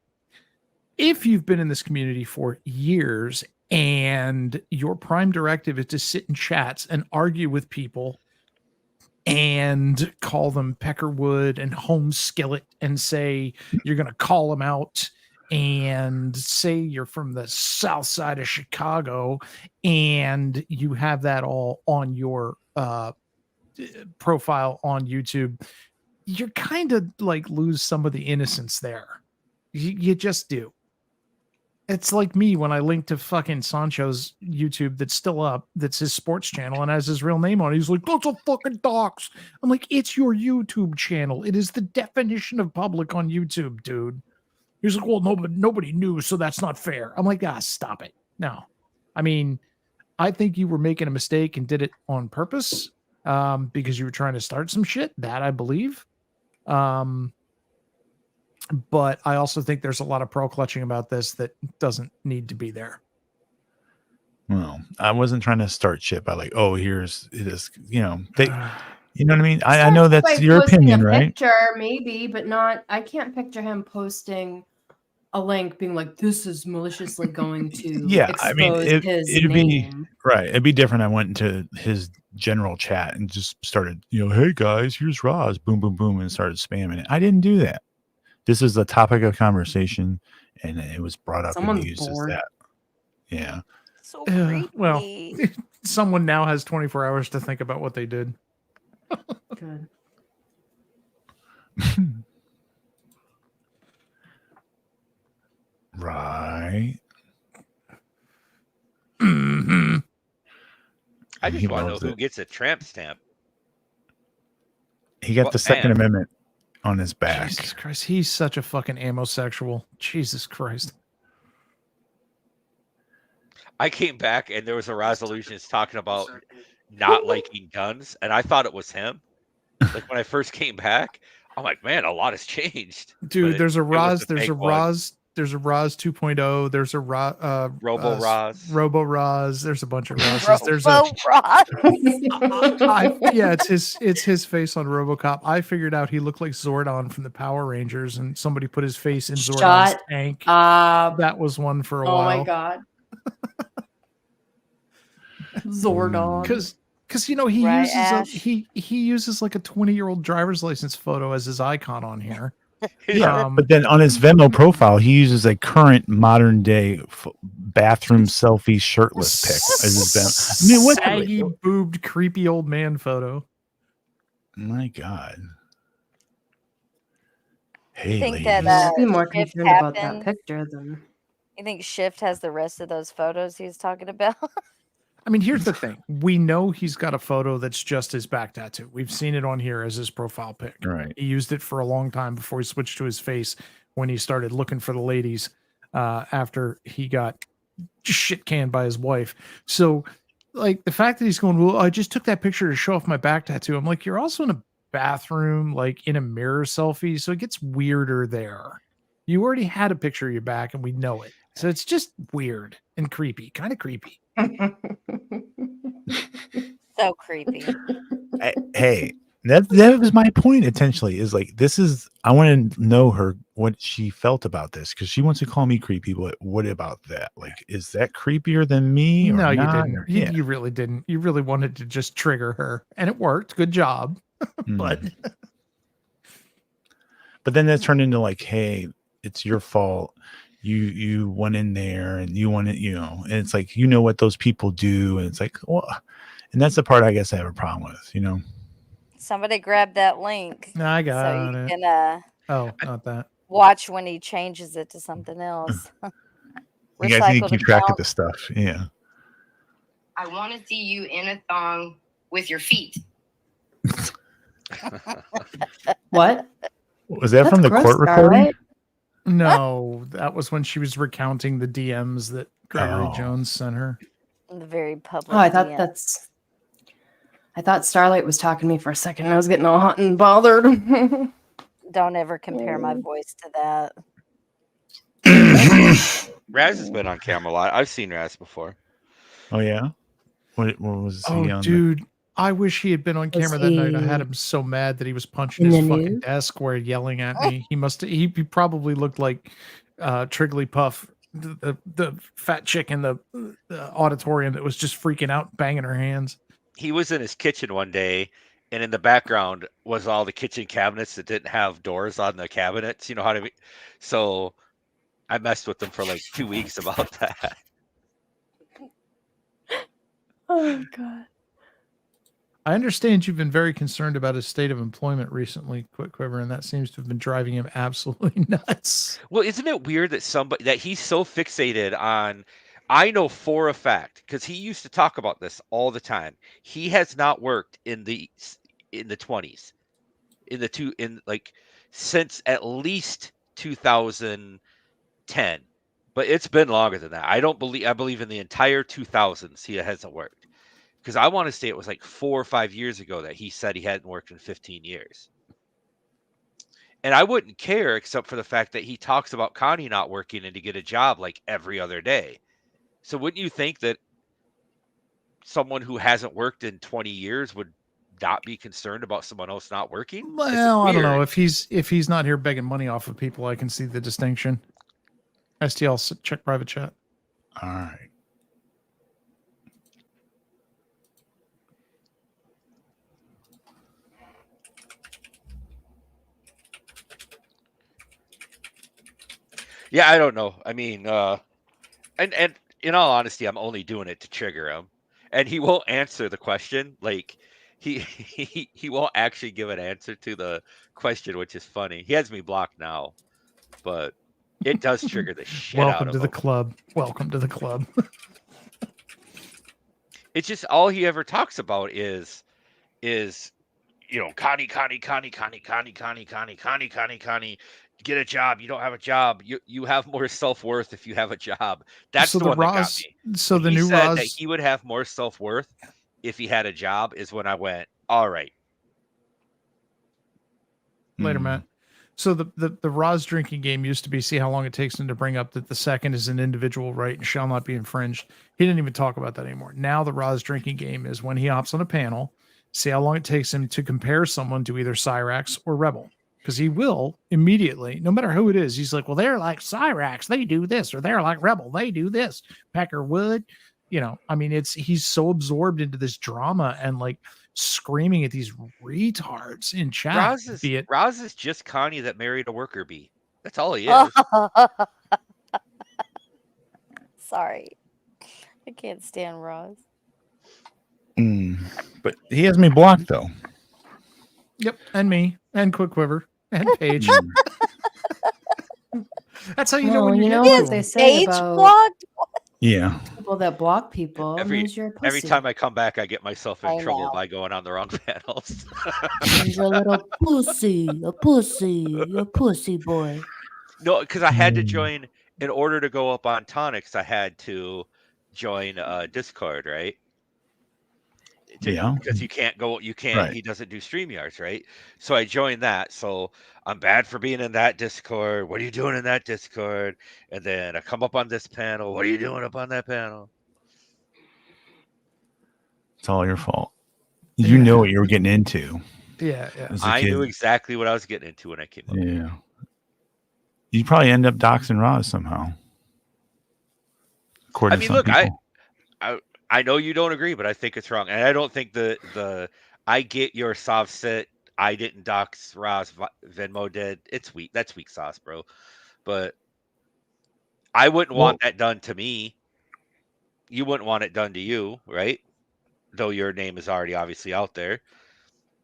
If you've been in this community for years and your prime directive is to sit in chats and argue with people and call them Peckerwood and Home Skillet and say you're going to call them out and say you're from the south side of Chicago and you have that all on your profile on YouTube, you're kind of like lose some of the innocence there. You just do. It's like me when I link to fucking Sancho's YouTube that's still up, that's his sports channel and has his real name on it. He's like, that's a fucking dox. I'm like, it's your YouTube channel. It is the definition of public on YouTube, dude. He's like, well, nobody knew, so that's not fair. I'm like, stop it. No. I mean, I think you were making a mistake and did it on purpose because you were trying to start some shit. That I believe. But I also think there's a lot of pearl clutching about this that doesn't need to be there. Well, I wasn't trying to start shit by like, oh, here's it is, you know, they, you know what I mean? I know that's Like your posting opinion, a right? Picture, maybe, but not. I can't picture him posting a link being like, "This is maliciously going to Yeah, expose I mean, his it'd name." be right. It'd be different. I went into his general chat and just started, you know, hey guys, here's Roz, boom, boom, boom, and started spamming it. I didn't do that. This is the topic of conversation, and it was brought up Someone's and used bored. as that. Yeah. So creepy. Well, someone now has 24 hours to think about what they did. Good. Right. Mhm. I He just want to know loves who it. gets a tramp stamp. He got What the Second band? Amendment on his back. Jesus Christ, he's such a fucking amosexual. Jesus Christ. I came back and there was a resolution talking about not liking guns, and I thought it was him. Like when I first came back, I'm like, man, a lot has changed. Dude, But there's a it was Roz, the there's a fake one. Roz, there's a Roz 2.0, there's a Robo Roz. Robo Roz, there's a bunch of Rozes. There's a Robo Roz. yeah, it's his face on RoboCop. I figured out he looked like Zordon from the Power Rangers, and somebody put his face in Zordon's Shut tank. up. That was one for a Oh while. my god. Zordon. Because you know he Right, uses Ash? he uses like a 20-year-old driver's license photo as his icon on here. Yeah, Um, but then on his Venmo profile, he uses a current modern day bathroom selfie shirtless pic as his Venmo. I mean, what? saggy boobed creepy old man photo. My God. You Hey, think ladies. that I'd be more Shift concerned about that happened? picture than. You think Shift has the rest of those photos he was talking about? I mean, here's the thing: we know he's got a photo that's just his back tattoo. We've seen it on here as his profile pic. Right. He used it for a long time before he switched to his face when he started looking for the ladies after he got shit canned by his wife. So, like, the fact that he's going, well, I just took that picture to show off my back tattoo. I'm like, you're also in a bathroom, like in a mirror selfie. So it gets weirder there. You already had a picture of your back and we know it. So it's just weird and creepy, kind of creepy. So creepy. Hey, that was my point. Intentionally, is like this is. I want to know her what she felt about this because she wants to call me creepy. But what about that? Like, is that creepier than me? Or No, you not? didn't. Or- You, yeah. you really didn't. You really wanted to just trigger her, and it worked. Good job. But But then that turned into like, hey, it's your fault. You went in there and you wanted, you know, and it's like, you know what those people do. And it's like, well, and that's the part I guess I have a problem with, you know. Somebody grab that link no, I so got you it. can Oh, not that. watch when he changes it to something else. You guys need to Recycled keep track of account. this stuff. Yeah. I want to see you in a thong with your feet. What? Was that That's from the gross, court recording? Starlight. No, that was when she was recounting the DMs that Gregory Oh. Jones sent her. In the very public. Oh, I thought DM. that's. I thought Starlight was talking to me for a second. And I was getting all hot and bothered. Don't ever compare my voice to that. Raz has been on camera a lot. I've seen Raz before. Oh yeah. What was he Oh, on? dude, I wish he had been on Was camera that night. I had he him so mad that he was punching in his the fucking news? desk while yelling at me. He probably looked like Trigglypuff, the fat chick in the auditorium that was just freaking out, banging her hands. He was in his kitchen one day, and in the background was all the kitchen cabinets that didn't have doors on the cabinets. You know how to. So I messed with him for like 2 weeks about that. Oh god. I understand you've been very concerned about his state of employment recently, Quiver, and that seems to have been driving him absolutely nuts. Well, isn't it weird that he's so fixated on? I know for a fact because he used to talk about this all the time. He has not worked in the 20s, since at least 2010, but it's been longer than that. I believe in the entire 2000s he hasn't worked. Because I want to say it was like 4 or 5 years ago that he said he hadn't worked in 15 years. And I wouldn't care except for the fact that he talks about Connie not working and to get a job like every other day. So wouldn't you think that someone who hasn't worked in 20 years would not be concerned about someone else not working? Well, I don't know. If he's not here begging money off of people, I can see the distinction. STL, check private chat. All right. Yeah, I don't know. I mean, and in all honesty, I'm only doing it to trigger him, and he won't answer the question. Like he won't actually give an answer to the question, which is funny. He has me blocked now, but it does trigger the shit out Welcome of to the him. club. Welcome to the club. It's just all he ever talks about is Connie. Get a job. You don't have a job. You have more self-worth if you have a job. That's So the the one that got Roz, me. so When the he new said that Roz, he would have more self-worth if he had a job is when I went, all right. later, Matt. So the Roz drinking game used to be see how long it takes him to bring up that the second is an individual right and shall not be infringed. He didn't even talk about that anymore. Now the Roz drinking game is when he hops on a panel, see how long it takes him to compare someone to either Cyrax or Rebel. Because he will immediately, no matter who it is, he's like, well, they're like Cyrax, they do this, or they're like Rebel, they do this. Packer Wood, I mean, he's so absorbed into this drama and like screaming at these retards in chat. Roz is just Connie that married a worker bee. That's all he is. Sorry. I can't stand Roz. But he has me blocked though. Yep, and me, and Quiver, and Paige. That's how you know when you you're know getting what they cool. say Paige about blocked? Yeah. people that block people. Means you're a pussy. Every time I come back, I get myself in I trouble know. by going on the wrong panels. You're a little pussy, a pussy boy. No, because I had to join in order to go up on Tonics. I had to join Discord, right? Yeah. Because you can't. Right. He doesn't do StreamYards, right? So I joined that. So I'm bad for being in that Discord. What are you doing in that Discord? And then I come up on this panel. What are you doing up on that panel? It's all your fault. You know what you were getting into. Yeah. As a I kid. knew exactly what I was getting into when I came up. Yeah. You probably end up doxing Roz somehow. According to some people. I know you don't agree, but I think it's wrong, and I don't think the I get your soft sit. I didn't dox Roz. Venmo did. It's weak. That's weak sauce, bro. But I wouldn't want that done to me. You wouldn't want it done to you, right? Though your name is already obviously out there.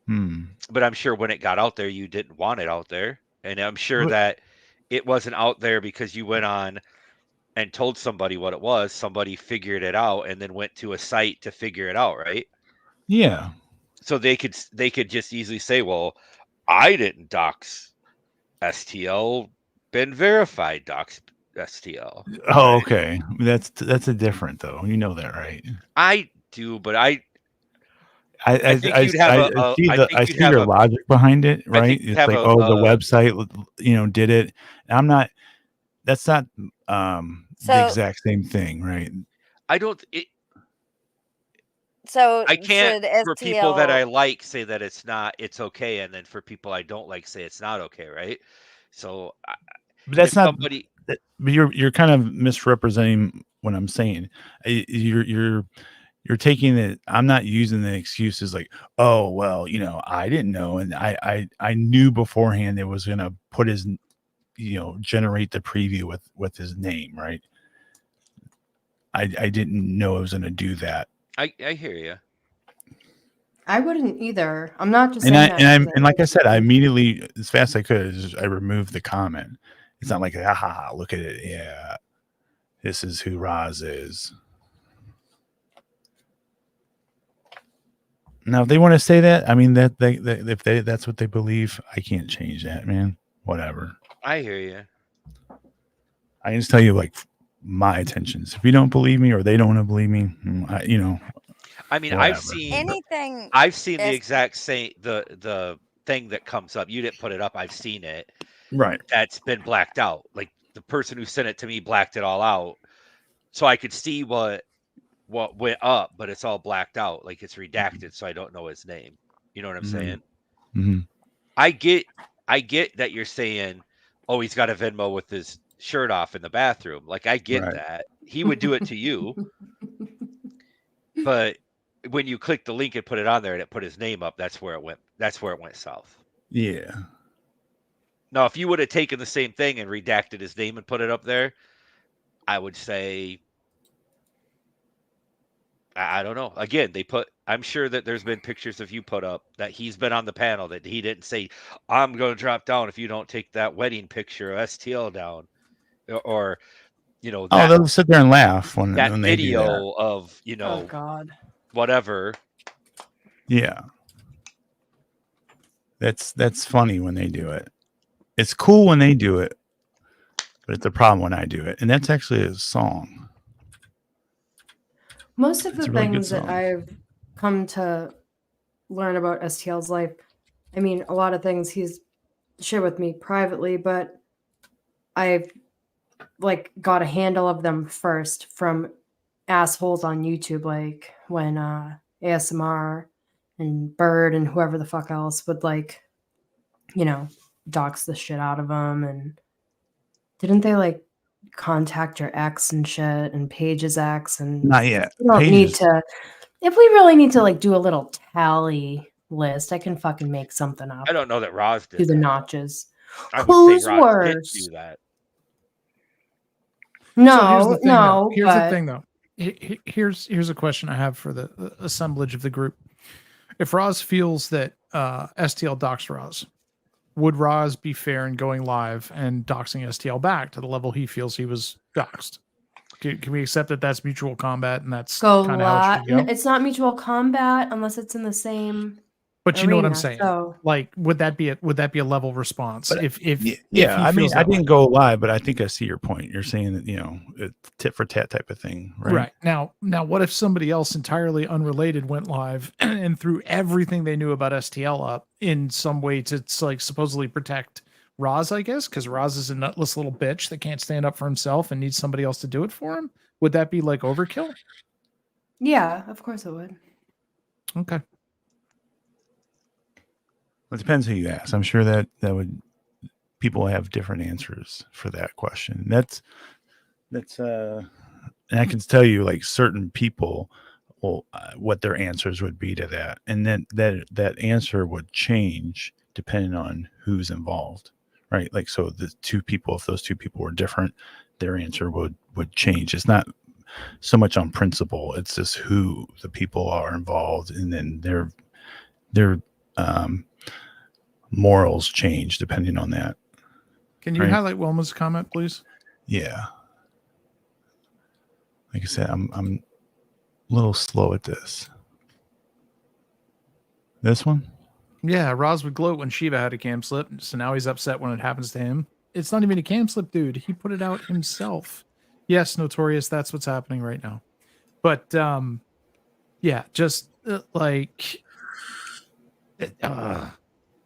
But I'm sure when it got out there, you didn't want it out there, and I'm sure that it wasn't out there because you went on and told somebody what it was. Somebody figured it out and then went to a site to figure it out, right? Yeah. So they could just easily say, well, I didn't dox STL, been verified dox STL. Oh, okay. That's a different though. You know that, right? I do, but I think I you'd have I see your logic behind it, right? It's like, the website, did it. I'm not. That's not the exact same thing, right? I don't. So I can't should for people that I STL like say that it's not, it's okay, and then for people I don't like say it's not okay, right? So, But that's not. Somebody, but you're kind of misrepresenting what I'm saying. You're taking it. I'm not using the excuses like, oh well, I didn't know, and I knew beforehand it was gonna put his, generate the preview with his name, right? I didn't know it was gonna do that. I hear you. I wouldn't either. I'm not just And saying that. 'cause and like I think said, I it's- immediately, as fast as I could, I removed the comment. It's not like, look at it. Yeah, this is who Roz is. Now, if they want to say that, I mean, if that's what they believe, I can't change that, man. Whatever. I hear you. I can just tell you, like, my intentions. If you don't believe me or they don't want to believe me, you know. I mean, whatever. Anything. I've seen the S- exact same the thing that comes up. You didn't put it up. I've seen it. Right. That's been blacked out. Like the person who sent it to me blacked it all out, so I could see what went up, but it's all blacked out. Like it's redacted, so I don't know his name. You know what I'm saying? Mm-hmm. I get that you're saying, oh, he's got a Venmo with his shirt off in the bathroom. Like I get Right. that. He would do it to you. But when you click the link and put it on there and it put his name up, that's where it went south. Yeah. Now, if you would have taken the same thing and redacted his name and put it up there, I would say, I don't know. Again, I'm sure that there's been pictures of you put up that he's been on the panel that he didn't say, I'm going to drop down if you don't take that wedding picture of STL down. Or, you know, Oh, they'll sit there and laugh when that they do that. video of, you Oh know, God. whatever. Yeah. That's funny when they do it. It's cool when they do it, but it's a problem when I do it. And that's actually a song. Most of It's the a really good things that song. I've come to learn about STL's life, I mean, a lot of things he's shared with me privately, but I've like got a handle of them first from assholes on YouTube, like when ASMR and Bird and whoever the fuck else would like, you know, dox the shit out of them. And didn't they like contact your ex and shit and Paige's ex? And Not yet. we don't need Pages. to. If we really need to like do a little tally list, I can fucking make something up. I don't know that Roz did Do the that. notches. I would Who's say Roz did worse? do that. No, no. Here's but the thing, though. Here's a question I have for the assemblage of the group. If Roz feels that STL doxed Roz, would Roz be fair in going live and doxing STL back to the level he feels he was doxed? Can we accept that that's mutual combat and that's Go kind of how it should go? It's not mutual combat unless it's in the same. But you know what I'm arena, saying? so- Like, would that be a level response? But if yeah, he I mean, feels I that way? didn't go live, but I think I see your point. You're saying that, you know, tit for tat type of thing, right? Right. Now, what if somebody else entirely unrelated went live and threw everything they knew about STL up in some way to like supposedly protect Roz, I guess, because Roz is a nutless little bitch that can't stand up for himself and needs somebody else to do it for him? Would that be like overkill? Yeah, of course it would. Okay. It depends who you ask. I'm sure that would people have different answers for that question. That's and I can tell you like certain people will what their answers would be to that, and then that answer would change depending on who's involved, right? Like so the two people, if those two people were different, their answer would change. It's not so much on principle, it's just who the people are involved, and then their morals change depending on that. Can you Right. highlight Wilma's comment, please? Yeah. Like I said, I'm a little slow at this. This one? Yeah, Roz would gloat when Shiva had a cam slip, so now he's upset when it happens to him. It's not even a cam slip, dude. He put it out himself. Yes, Notorious, that's what's happening right now. But yeah, just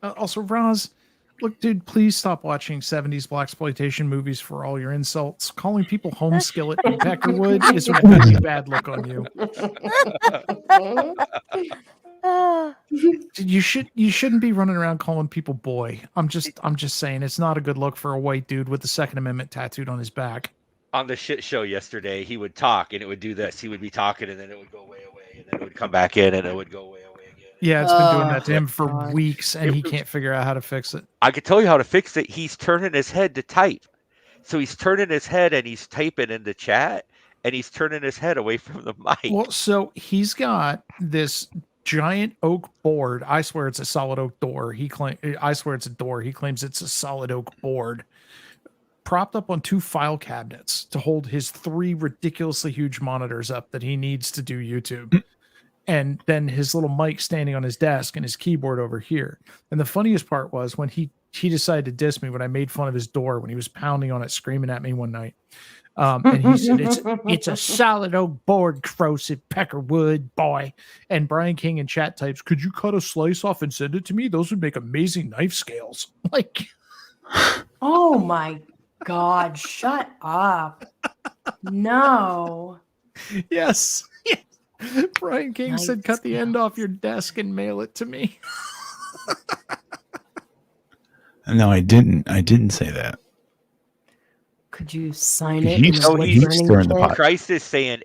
also Roz, look, dude, please stop watching 70s blaxploitation movies for all your insults. Calling people home skillet and Peckerwood is a really bad look on you. You shouldn't be running around calling people boy. I'm just saying it's not a good look for a white dude with the Second Amendment tattooed on his back. On the shit show yesterday, he would talk and it would do this. He would be talking and then it would go way away and then it would come back in and it would go way away again. Yeah, it's been doing that to him Oh, for God. weeks, and he can't figure out how to fix it. I could tell you how to fix it. He's turning his head to type. So he's turning his head and he's typing in the chat and he's turning his head away from the mic. Well, so he's got this giant oak board. I swear it's a solid oak door. I swear it's a door. He claims it's a solid oak board propped up on 2 file cabinets to hold his 3 ridiculously huge monitors up that he needs to do YouTube. And then his little mic standing on his desk and his keyboard over here. And the funniest part was when he decided to diss me when I made fun of his door when he was pounding on it, screaming at me one night. And he said, it's a solid oak board, corrosive peckerwood, boy. And Brian King in chat types, could you cut a slice off and send it to me? Those would make amazing knife scales. Like, Oh my God, shut up. No. yes. Brian King Knife said, cut the end scales. off your desk and mail it to me. No, I didn't. I didn't say that. Could you sign it? He's- in a oh, wood he's burning stirring the kit? pot. Christ is saying,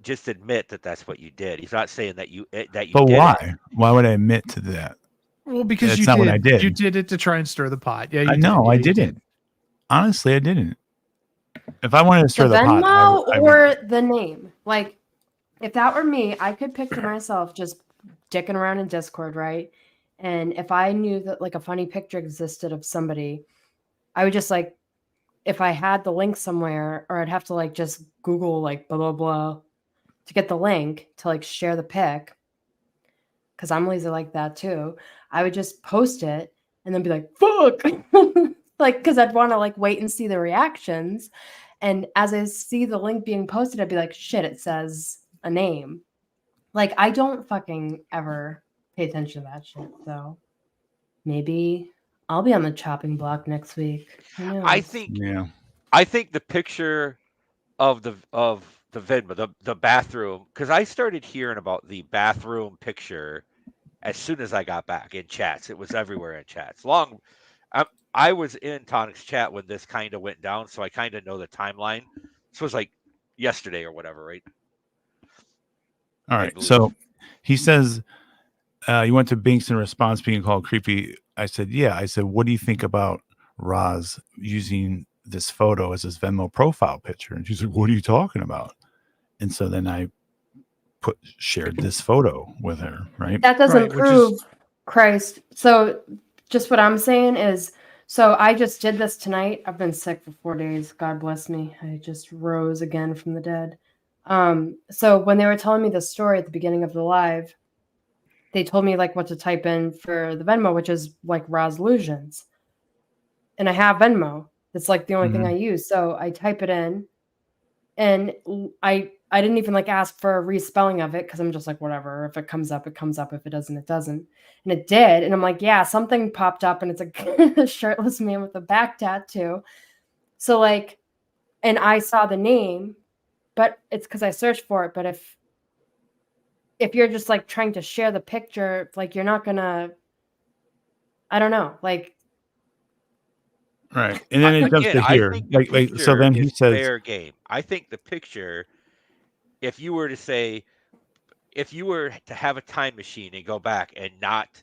just admit that that's what you did. He's not saying that you But did why? it. Why would I admit to that? Well, because That's you not did. what I did. You did it to try and stir the pot. Yeah, you I know did. I Yeah, you didn't. did. Honestly, I didn't. If I wanted to The stir the pot, Venmo I or the name? Like, if that were me, I could picture myself just dicking around in Discord, right? And if I knew that like a funny picture existed of somebody, I would just like, if I had the link somewhere, or I'd have to like just Google like blah blah blah to get the link to like share the pic. Because I'm lazy like that too. I would just post it and then be like, fuck. Like, because I'd want to like wait and see the reactions. And as I see the link being posted, I'd be like, shit, it says a name. Like, I don't fucking ever pay attention to that shit. So maybe I'll be on the chopping block next week. Who knows? I think yeah. I think the picture of the Venmo, the bathroom, because I started hearing about the bathroom picture as soon as I got back in chats. It was everywhere in chats. I was in Tonic's chat when this kind of went down, so I kind of know the timeline. This was like yesterday or whatever, right? All I right. believe. So he says you went to Binks in response being called creepy. I said, yeah. I said, what do you think about Roz using this photo as his Venmo profile picture? And she's like, what are you talking about? And so then I shared this photo with her, right? That doesn't Right, which prove is- Christ. So just what I'm saying is, so I just did this tonight. I've been sick for 4 days. God bless me. I just rose again from the dead. So when they were telling me the story at the beginning of the live, they told me like what to type in for the Venmo, which is like Roslusions. And I have Venmo. That's like the only thing I use. So I type it in, and I didn't even like ask for a respelling of it because I'm just like, whatever. If it comes up, it comes up. If it doesn't, it doesn't. And it did. And I'm like, yeah, something popped up, and it's a shirtless man with a back tattoo. So like, and I saw the name, but it's because I searched for it. But if you're just like trying to share the picture, like you're not gonna, I don't know, like. Right. And then it jumps to I here. think the Like so picture then he is says, fair game. I think the picture, if you were to say, if you were to have a time machine and go back and not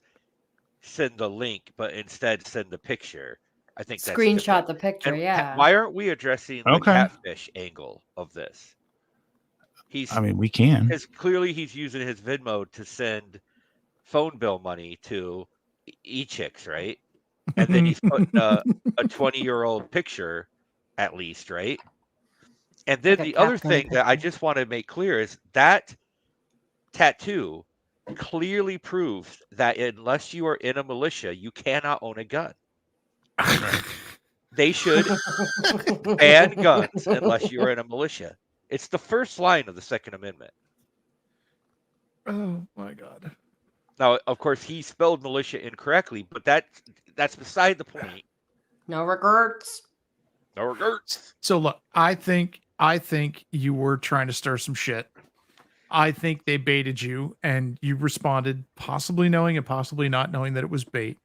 send the link, but instead send the picture, I think that's Screenshot different. the picture, And yeah. why aren't we addressing the Okay. catfish angle of this? I mean, we can. Because clearly he's using his Venmo to send phone bill money to e-chicks, right? And then he's putting a 20-year-old picture, at least, right? And then Like a the other Capcom thing that I picture. just want to make clear is that tattoo clearly proves that unless you are in a militia, you cannot own a gun. They should ban guns unless you are in a militia. It's the first line of the Second Amendment. Oh my God. Now, of course, he spelled militia incorrectly, but that's beside the point. No regrets. No regrets. So look, I think you were trying to stir some shit. I think they baited you and you responded, possibly knowing and possibly not knowing that it was bait.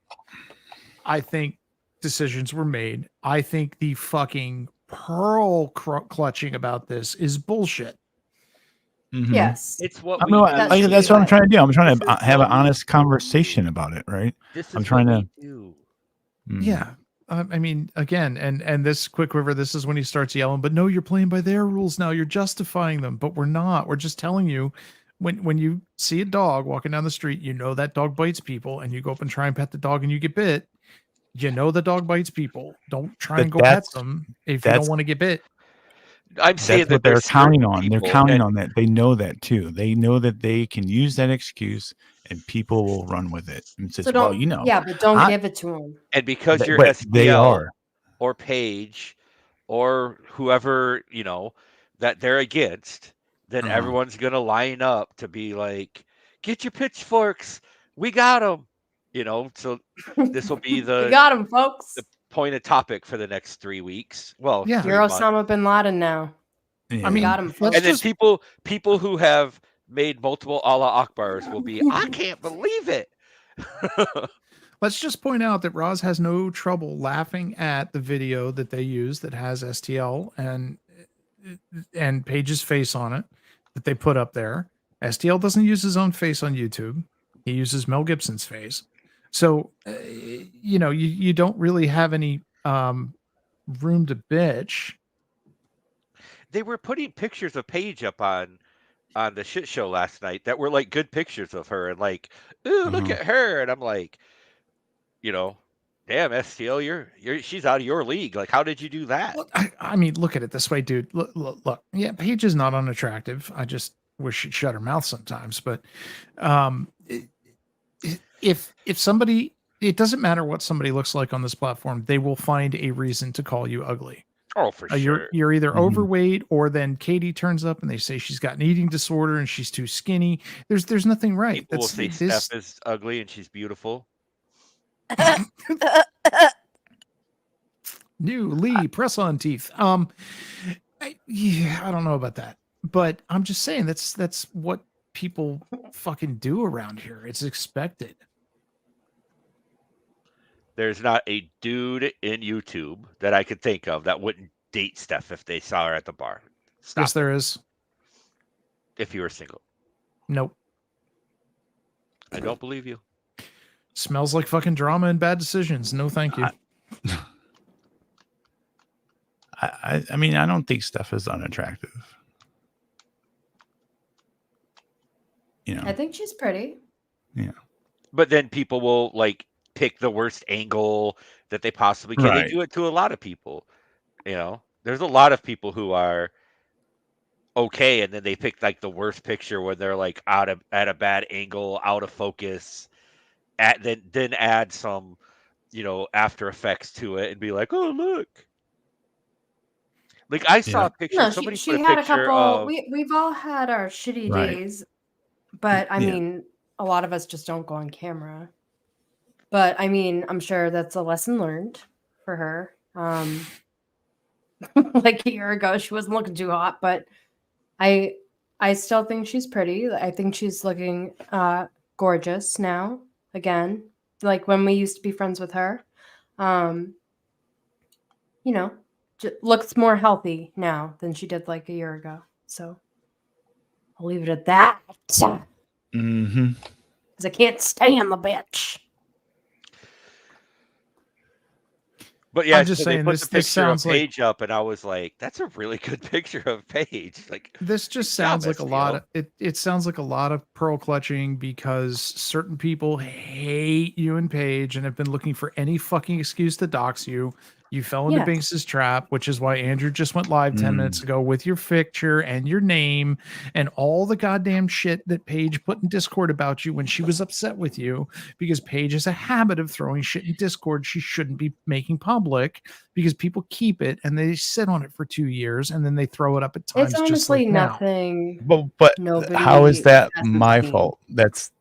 I think decisions were made. I think the fucking pearl clutching about this is bullshit. Mhm. Yes. It's what I we know, do. that's what I'm trying to do. I'm trying This to is have an what we honest do. conversation about it, right? This I'm is trying what to. we do. Mm. Yeah. I mean, again, and this Quick River, this is when he starts yelling, but no, you're playing by their rules now. You're justifying them, but we're not. We're just telling you when you see a dog walking down the street, you know that dog bites people, and you go up and try and pet the dog and you get bit. You know the dog bites people. Don't try But and go pet that's- them if you don't that's- want to get bit. I'm saying That's that what they're there's counting certain on. They're people, counting and on that. They know that too. They know that they can use that excuse and people will run with it. And says, So well, don't. you know, Yeah, but don't I- give it to them. and because Th- you're but they SPL are. or Page or whoever, you know, that they're against, then Uh-huh. everyone's going to line up to be like, get your pitchforks. We got them. You know, so this will be We the got him, folks. point of topic for the next 3 weeks. Well, Yeah. 3 You're months. Osama bin Laden now. Yeah. I mean, got him, let's folks. And then just people who have made multiple Allah Akbars will be, I can't believe it. let's just point out that Roz has no trouble laughing at the video that they use that has STL and Paige's face on it that they put up there. STL doesn't use his own face on YouTube. He uses Mel Gibson's face. So, you know, you don't really have any room to bitch. They were putting pictures of Paige up on the shit show last night that were like good pictures of her and like, ooh, look Uh-huh. at her. And I'm like, you know, damn, STL, she's out of your league. Like, how did you do that? Look, I mean, look at it this way, dude. Look. Yeah, Paige is not unattractive. I just wish she'd shut her mouth sometimes. But if somebody, it doesn't matter what somebody looks like on this platform, they will find a reason to call you ugly. Oh, for sure. You're either Mhm. overweight, or then Katie turns up and they say she's got an eating disorder and she's too skinny. There's nothing right. People will say This Steph is ugly and she's beautiful. new Lee press on teeth. Yeah, I don't know about that, but I'm just saying that's what people fucking do around here. It's expected. There's not a dude in YouTube that I could think of that wouldn't date Steph if they saw her at the bar. Stop Yes, there is. if you were single. Nope. I don't believe you. Smells like fucking drama and bad decisions. No, thank you. I mean, I don't think Steph is unattractive. You know, I think she's pretty. But then people will like pick the worst angle that they possibly can. Right. They do it to a lot of people. You know, there's a lot of people who are okay, and then they pick like the worst picture when they're like at a bad angle, out of focus. Then add some, you know, After Effects to it and be like, oh look. Like I saw Yeah. a picture. No, Somebody she put a had a picture couple. of. We've all had our shitty Right. days, but I Yeah. mean, a lot of us just don't go on camera. But I mean, I'm sure that's a lesson learned for her. Like a year ago, she wasn't looking too hot, but I still think she's pretty. I think she's looking gorgeous now again, like when we used to be friends with her. You know, looks more healthy now than she did like a year ago. So I'll leave it at that. Because Mm-hmm. I can't stand the bitch. But yeah, I'm just so they saying, put this the picture sounds of like- Paige up, and I was like, "That's a really good picture of Paige." Like, This just Good job, sounds like a lot STL. of it sounds like a lot of pearl clutching because certain people hate you and Paige and have been looking for any fucking excuse to dox you. You fell into Yes. Binks's trap, which is why Andrew just went live 10 minutes ago with your picture and your name and all the goddamn shit that Paige put in Discord about you when she was upset with you, because Paige has a habit of throwing shit in Discord she shouldn't be making public because people keep it and they sit on it for 2 years and then they throw it up at times. It's just honestly like now. nothing. But Nobody how is that hasn't my seen. fault? That's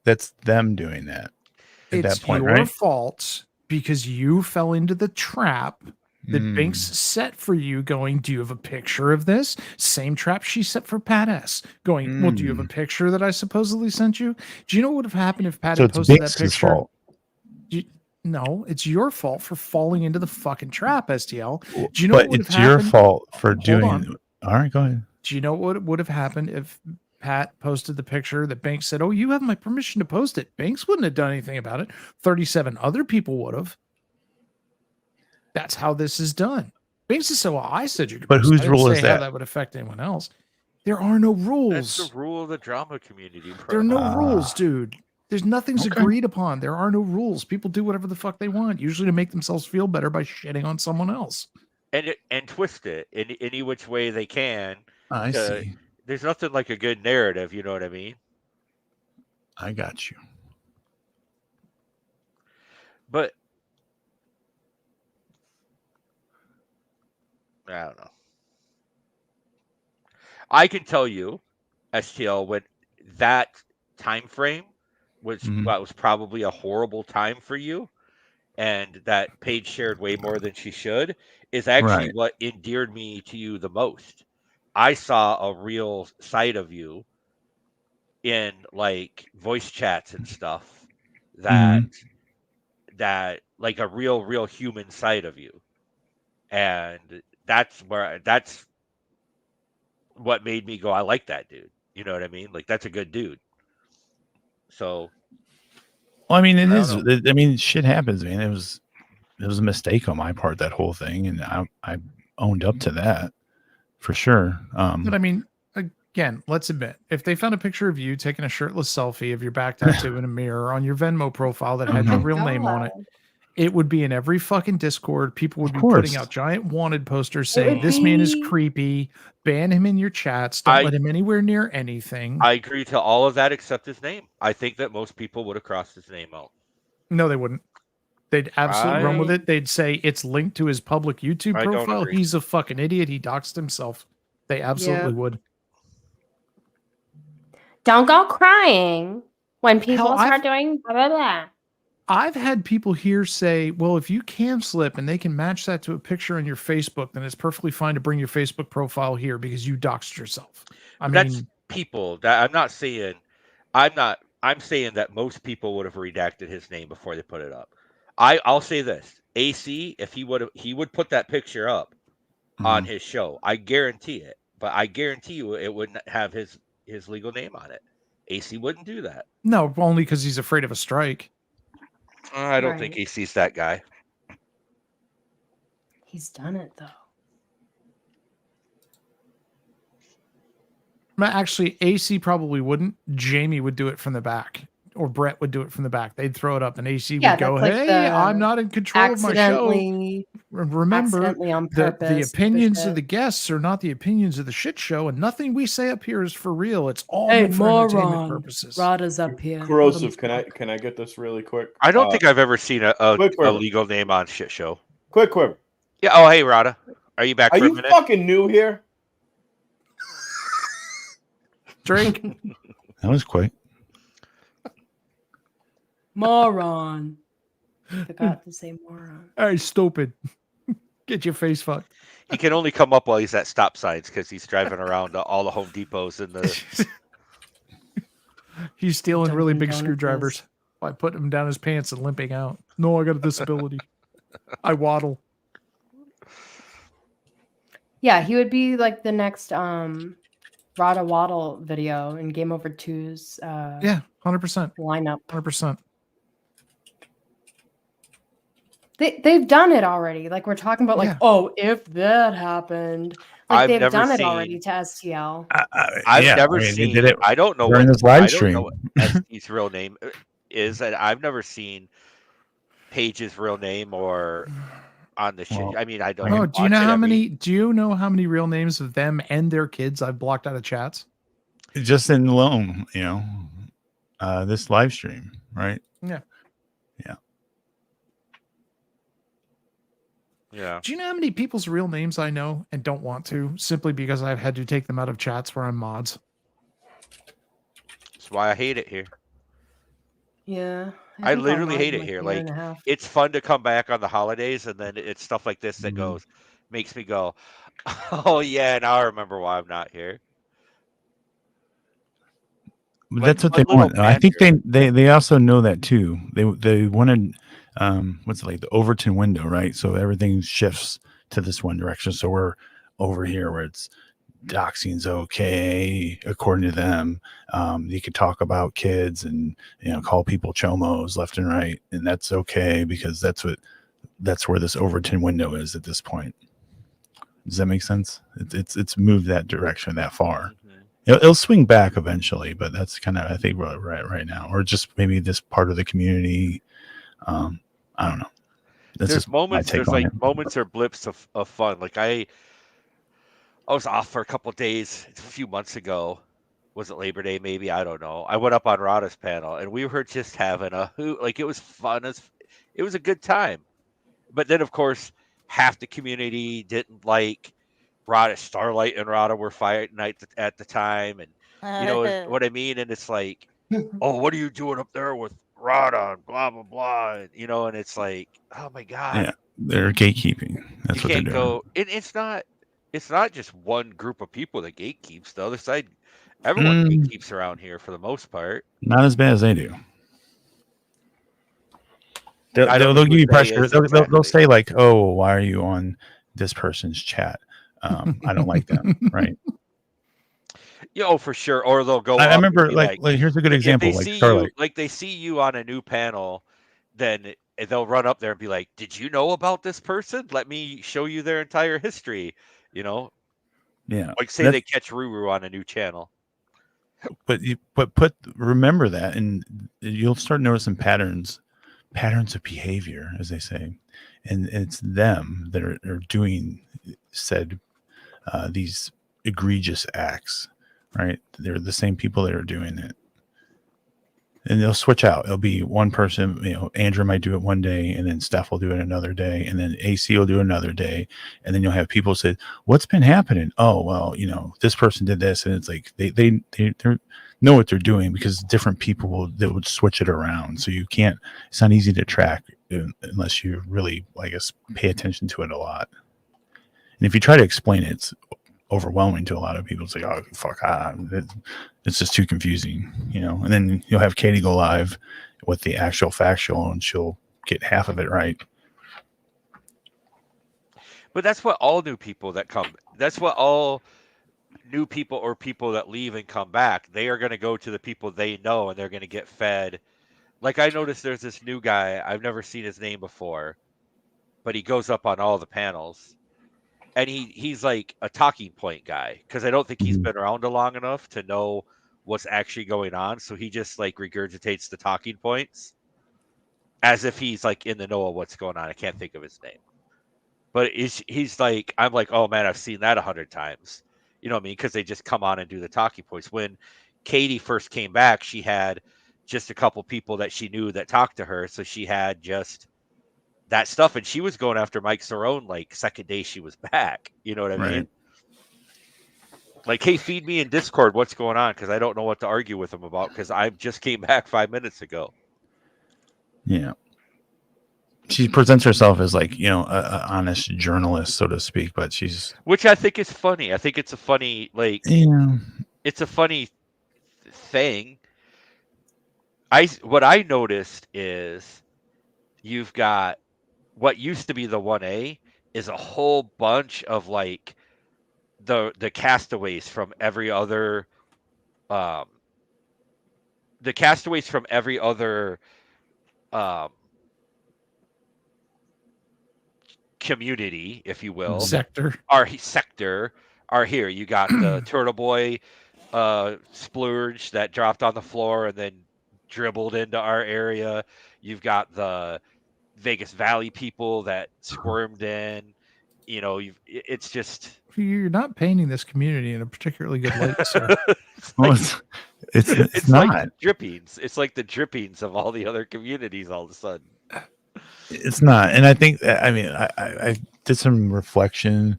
them doing that at It's that point, your right? fault because you fell into the trap that Mm. Binks set for you, going, do you have a picture of this? Same trap she set for Pat S. Going, well, do you have a picture that I supposedly sent you? Do you know what would have happened if Pat So had it's posted that Binks' picture? fault. No, it's your fault for falling into the fucking trap, STL. Do you know But what would it's have your happened? fault for Hold doing. on. All right, go ahead. Do you know what would have happened if Pat posted the picture that Banks said, oh, you have my permission to post it? Banks wouldn't have done anything about it. 37 other people would have. That's how this is done. Banks said, well, I said you could But post it. whose I didn't rule say is how that? that would affect anyone else. There are no That's rules. the rule of the drama community, bro. There are no Ah. rules, dude. There's nothing's Okay. agreed upon. There are no rules. People do whatever the fuck they want, usually to make themselves feel better by shitting on someone else. And twist it in any which way they can. I see. There's nothing like a good narrative, you know what I mean? I got you. But I don't know. I can tell you, STL, when that time frame was Mhm. that was probably a horrible time for you, and that Paige shared way more than she should, is actually Right. what endeared me to you the most. I saw a real side of you in like voice chats and stuff that like a real human side of you. And that's what made me go, I like that dude. You know what I mean? Like that's a good dude. So Well, I mean, it I is. don't know. I mean, shit happens, man. It was a mistake on my part, that whole thing, and I owned up to that for sure. But I mean, again, let's admit, if they found a picture of you taking a shirtless selfie of your back tattoo in a mirror on your Venmo profile that had your Oh my real name on it, it would be in every fucking Discord. People would Of be putting course. out giant wanted posters It saying would this man is be- creepy, ban him in your chats, don't I- let him anywhere near anything. I agree to all of that except his name. I think that most people would have crossed his name out. No, they wouldn't. They'd absolutely run with I- it. They'd say it's linked to his public YouTube I don't profile. agree. He's a fucking idiot. He doxed himself. They absolutely would. Don't go crying when people Hell, start doing blah blah blah. I've had people here say, well, if you cam slip and they can match that to a picture on your Facebook, then it's perfectly fine to bring your Facebook profile here because you doxed yourself. I mean, That's people. That I'm not saying. I'm saying that most people would have redacted his name before they put it up. I'll say this: AC, if he would put that picture up on his show. I guarantee it. But I guarantee you, it wouldn't have his legal name on it. AC wouldn't do that. no, only because he's afraid of a strike. I don't think Right. AC's that guy. He's done it though. Actually, AC probably wouldn't. Jamie would do it from the back, or Brett would do it from the back. They'd throw it up, and AC Yeah, would go, that's like "Hey, the I'm not in control of my show." Accidentally Remember, accidentally on the purpose. opinions shit. of the guests are not the opinions of the shit show, and nothing we say up here is for real. It's all Hey, meant for entertainment moron. purposes. Rada's up here. Corrosive, can I get this really quick? I don't think I've ever seen a quick quiver. legal name on shit show. Quick quiver. Yeah. Oh, hey, Rada. Are you back Are for a you minute? fucking new here? Drake, That was quick. Moron. Forgot to say moron. hey, stupid, get your face fucked. He can only come up while he's at stop signs because he's driving around to all the Home Depots and the. He's stealing really Dunkin' big Donuts. screwdrivers by putting them down his pants and limping out. No, I got a disability. I waddle. Yeah, he would be like the next Rada Waddle video in Game Over 2's Yeah, 100%. lineup. 100%. They've done it already. Like we're talking about, like, Yeah. oh, if that happened, like I've they've never done it seen- already to STL. I've Yeah, never I mean, seen. They did it I don't know during what this live I don't stream. know what SD's real name is, and I've never seen Paige's real name or on the shit. Well, I mean, I don't. Oh, watch do you know it how every- many? Do you know how many real names of them and their kids I've blocked out of chats? Just in alone, this live stream, right? Yeah. Do you know how many people's real names I know and don't want to simply because I've had to take them out of chats where I'm mods? That's why I hate it here. Yeah. I think literally I'm hate on, it here. a year Like and a half. it's fun to come back on the holidays, and then it's stuff like this that Mhm. makes me go, oh yeah, now I remember why I'm not here. But Like that's what fun they little want. I think banter. they also know that too. They wanted what's it like, the Overton window, right? So everything shifts to this one direction. So we're over here where it's doxing's okay according to them. You could talk about kids and call people chomos left and right, and that's okay because that's where this Overton window is at this point. Does that make sense? It's moved that direction that far. Mhm. It'll swing back eventually, but that's kind of, I think, right now, or just maybe this part of the community. I don't know. That's There's just my moments, take there's on like it. moments or blips of fun. Like I was off for a couple days a few months ago. Was it Labor Day? Maybe, I don't know. I went up on Rada's panel and we were just having a hoot. Like it was fun it was a good time. But then of course half the community didn't like Rada. Starlight and Rada were fighting at the time, and you know what I mean. And it's like, oh, what are you doing up there with Rada and blah blah blah, and, you know, and it's like, oh my god, Yeah, they're gatekeeping. you That's what they're can't doing. go. And it's not just one group of people that gatekeeps. The other side, everyone gatekeeps around here for the most part. Not as bad as they do. I don't know They'll who give you they pressure. is They'll exactly. say like, "Oh, why are you on this person's chat? I don't like them." Right? Yeah, oh, for sure. Or they'll go I up and remember be like here's a good if they example. Like see you, Starlight. like they see you on a new panel, then they'll run up there and be like, "Did you know about this person? Let me show you their entire history." You know, Yeah. like say they catch Ruru on a new channel. But remember that, and you'll start noticing patterns of behavior, as they say, and it's them that are doing said these egregious acts, right? They're the same people that are doing it, and they'll switch out. It'll be one person, you know, Andrew might do it one day, and then Steph will do it another day, and then AC will do it another day, and then you'll have people say, "What's been happening?" Oh, well, you know, this person did this, and it's like they know what they're doing, because different people would switch it around. So you can't. It's not easy to track unless you really, I guess, pay attention to it a lot. And if you try to explain it, it's overwhelming to a lot of people. It's like, oh, fuck, it's just too confusing, you know. And then you'll have Katie go live with the actual factual, and she'll get half of it right. But that's what all new people that come. That's what all new people or people that leave and come back. They are going to go to the people they know, and they're going to get fed. Like I noticed, there's this new guy. I've never seen his name before, but he goes up on all the panels. And he's like a talking point guy, because I don't think he's been around long enough to know what's actually going on. So he just like regurgitates the talking points as if he's like in the know of what's going on. I can't think of his name, but he's like, I'm like, oh man, I've seen that 100 times. You know what I mean? Because they just come on and do the talking points. When Katie first came back, she had just a couple people that she knew that talked to her. So she had just that stuff, and she was going after Mike Cerrone like second day she was back. You know what I mean? Like, hey, feed me in Discord what's going on, because I don't know what to argue with him about, because I just came back 5 minutes ago. Yeah. She presents herself as like, you know, a honest journalist, so to speak, but she's, which I think is funny. I think it's a funny, like, yeah, it's a funny thing. What I noticed is you've got what used to be the 1A is a whole bunch of like the castaways from every other community, if you will, sector are here. You got the Turtle Boy splurge that dropped on the floor and then dribbled into our area. You've got the Vegas Valley people that squirmed in. You know, it's just, you're not painting this community in a particularly good light, sir. it's like not drippings. It's like the drippings of all the other communities all of a sudden. It's not. And I think, I mean, I did some reflection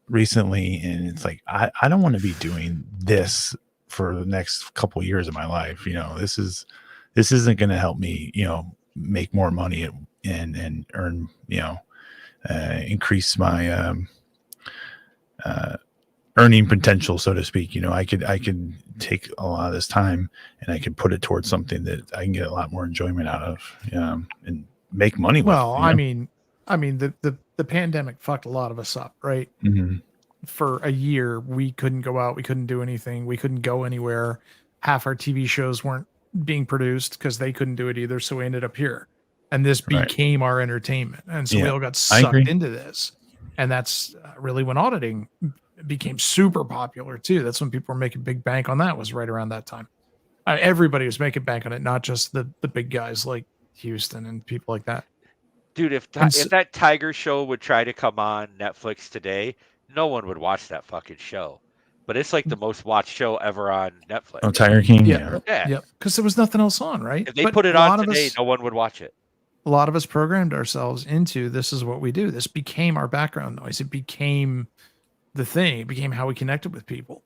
recently, and it's like, I don't want to be doing this for the next couple of years of my life. You know, this isn't going to help me, you know, make more money and earn, you know, increase my earning potential, so to speak. You know, I could take a lot of this time and I could put it towards something that I can get a lot more enjoyment out of, and make money with. Well, I mean, the pandemic fucked a lot of us up, right? Mm-hmm. For a year, we couldn't go out, we couldn't do anything, we couldn't go anywhere. Half our TV shows weren't being produced because they couldn't do it either. So we ended up here, and this became our entertainment. And so we all got sucked into this. And that's really when auditing became super popular too. That's when people were making big bank on that. Was right around that time. Everybody was making bank on it, not just the big guys like Houston and people like that. Dude, if And so- that Tiger show would try to come on Netflix today, no one would watch that fucking show. But it's like the most watched show ever on Netflix. Oh, Tiger King. Yeah. Yeah. Yeah, because there was nothing else on, right? If they But put it a lot on of today, us- no one would watch it. A lot of us programmed ourselves into this is what we do. This became our background noise. It became the thing. It became how we connected with people.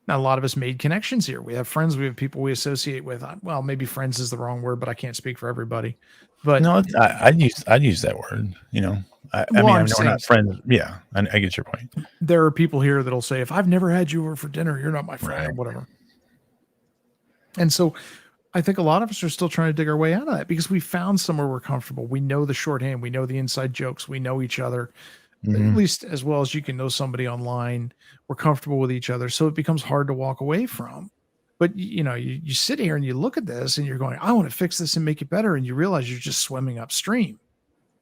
Now, a lot of us made connections here. We have friends. We have people we associate with. Well, maybe friends is the wrong word, but I can't speak for everybody. But No, I'd use that word. You know, I Well, mean, I'm I know we're saying- not friends. Yeah, I get your point. there are people here that'll say, if I've never had you over for dinner, you're not my friend or Right. whatever. And so I think a lot of us are still trying to dig our way out of that because we found somewhere we're comfortable. We know the shorthand. We know the inside jokes. We know each other, at Mhm. least as well as you can know somebody online. We're comfortable with each other. So it becomes hard to walk away from. But you know, you sit here and you look at this and you're going, I want to fix this and make it better. And you realize you're just swimming upstream.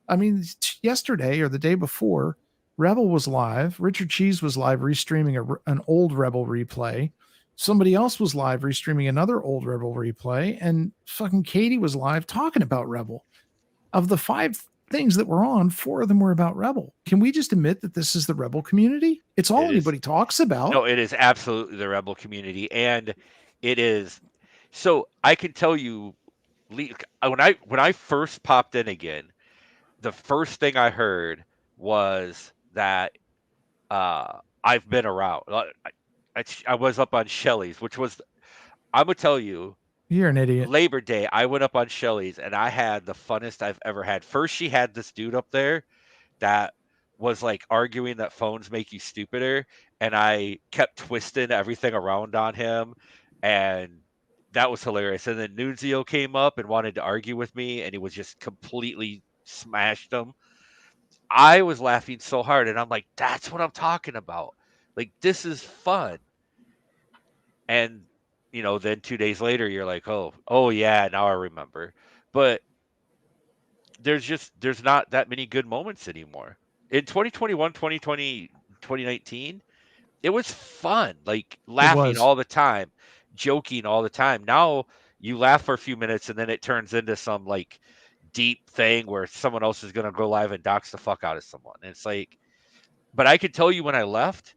I mean, yesterday or the day before, Rebel was live. Richard Cheese was live restreaming an old Rebel replay. Somebody else was live restreaming another old Rebel replay. And fucking Katie was live talking about Rebel. Of the 5 things that were on, 4 of them were about Rebel. Can we just admit that this is the Rebel community? It's all It is. anybody talks about. No, it is absolutely the Rebel community, and it is. So I can tell you, when I first popped in again, the first thing I heard was that I've been around. I was up on Shelley's, which was, I'm gonna tell you, You're an idiot. Labor Day, I went up on Shelley's and I had the funnest I've ever had. First, she had this dude up there that was like arguing that phones make you stupider, and I kept twisting everything around on him, and that was hilarious. And then Nunzio came up and wanted to argue with me, and he was just completely smashed him. I was laughing so hard, and I'm like, that's what I'm talking about. Like, this is fun. And you know, then 2 days later, you're like, oh yeah, now I remember. But there's not that many good moments anymore. In 2021, 2020, 2019, it was fun, like laughing was. all the time, joking all the time. Now you laugh for a few minutes and then it turns into some like deep thing where someone else is gonna go live and dox the fuck out of someone. And it's like, but I could tell you when I left,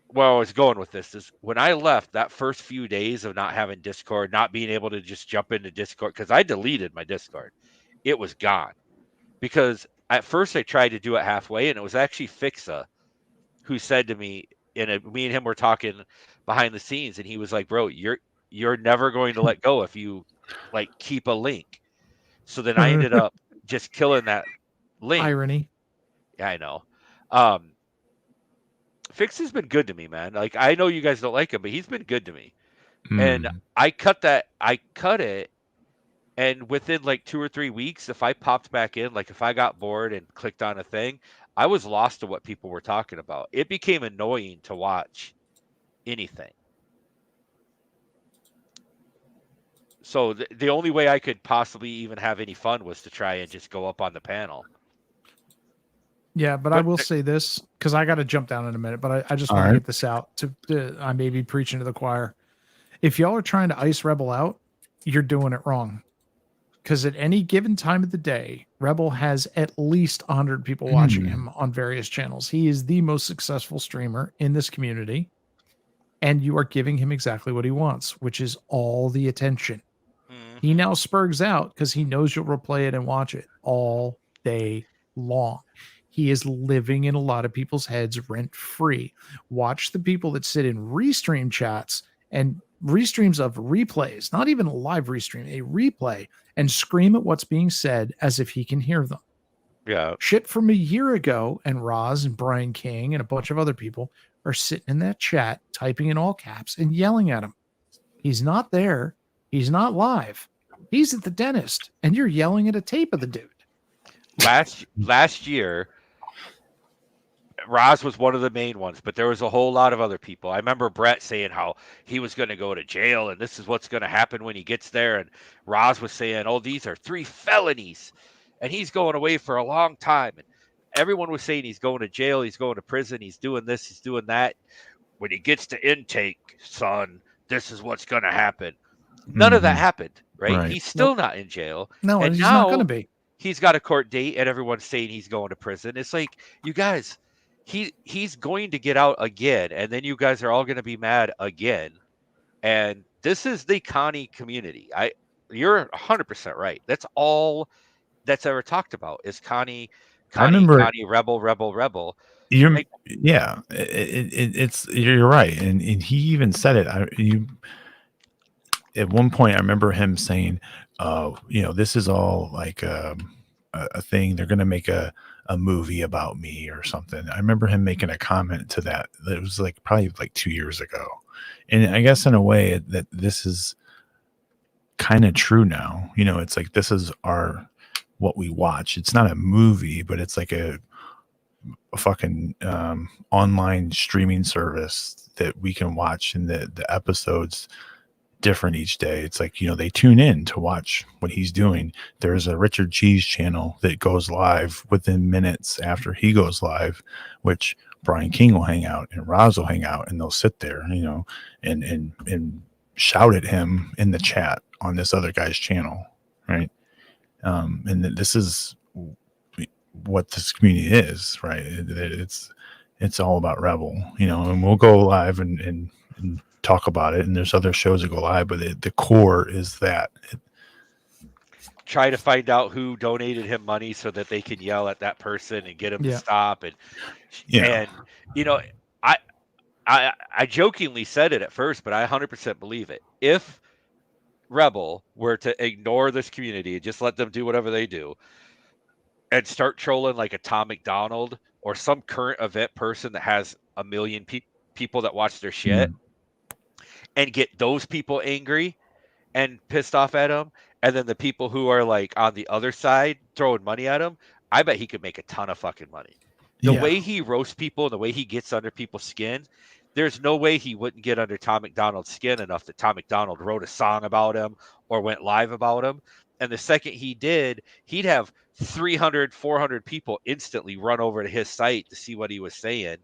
where I was going with this is when I left, that first few days of not having Discord, not being able to just jump into Discord, because I deleted my Discord. It was gone. Because at first I tried to do it halfway, and it was actually Fixa who said to me, me and him were talking behind the scenes, and he was like, bro, you're never going to let go if you like keep a link. So then I ended up just killing that link. Irony. Yeah, I know. Fix has been good to me, man. Like, I know you guys don't like him, but he's been good to me. And I cut it, and within like 2 or 3 weeks, if I popped back in, like if I got bored and clicked on a thing, I was lost to what people were talking about. It became annoying to watch anything. So the only way I could possibly even have any fun was to try and just go up on the panel. Yeah, but I will say this because I got to jump down in a minute, but I just want to get this out. I may be preaching to the choir. If y'all are trying to ice Rebel out, you're doing it wrong. Because at any given time of the day, Rebel has at least 100 people watching him on various channels. He is the most successful streamer in this community, and you are giving him exactly what he wants, which is all the attention. He now spurgs out because he knows you'll replay it and watch it all day long. He is living in a lot of people's heads rent free. Watch the people that sit in restream chats and restreams of replays, not even a live restream, a replay, and scream at what's being said as if he can hear them. Yeah. Shit from a year ago, and Roz and Brian King and a bunch of other people are sitting in that chat, typing in all caps and yelling at him. He's not there. He's not live. He's at the dentist, and you're yelling at a tape of the dude. Last year, Roz was one of the main ones, but there was a whole lot of other people. I remember Brett saying how he was going to go to jail and this is what's going to happen when he gets there. And Roz was saying, oh, these are 3 felonies and he's going away for a long time. And everyone was saying he's going to jail, he's going to prison, he's doing this, he's doing that. When he gets to intake, son, this is what's going to happen. None of that happened, right? Right. He's still not in jail. No, and he's now not going to be. he's got a court date and everyone's saying he's going to prison. It's like, you guys, he's going to get out again, and then you guys are all going to be mad again. And this is the Connie community. You're 100% right. That's all that's ever talked about is Connie, I remember Connie, rebel. you're Like, yeah, it's you're right, and he even said it. At one point I remember him saying, this is all like a thing. They're going to make a movie about me or something. I remember him making a comment to that. It was like probably like 2 years ago. And I guess in a way that this is kind of true now. It's like, this is what we watch. It's not a movie, but it's like a fucking online streaming service that we can watch, and the episodes different each day. It's like, they tune in to watch what he's doing. There's a Richard Cheese channel that goes live within minutes after he goes live, which Brian King will hang out and Roz will hang out, and they'll sit there, and shout at him in the chat on this other guy's channel, right? And this is what this community is, right? It's all about Rebel, and we'll go live and talk about it, and there's other shows that go live, but the core is that. Try to find out who donated him money so that they can yell at that person and get him to stop. And I jokingly said it at first, but I 100% believe it. If Rebel were to ignore this community and just let them do whatever they do and start trolling like a Tom McDonald or some current event person that has a million people that watch their shit, and get those people angry and pissed off at him, and then the people who are like on the other side throwing money at him, I bet he could make a ton of fucking money. The way he roasts people, the way he gets under people's skin, there's no way he wouldn't get under Tom McDonald's skin enough that Tom McDonald wrote a song about him or went live about him. And the second he did, he'd have 300, 400 people instantly run over to his site to see what he was saying,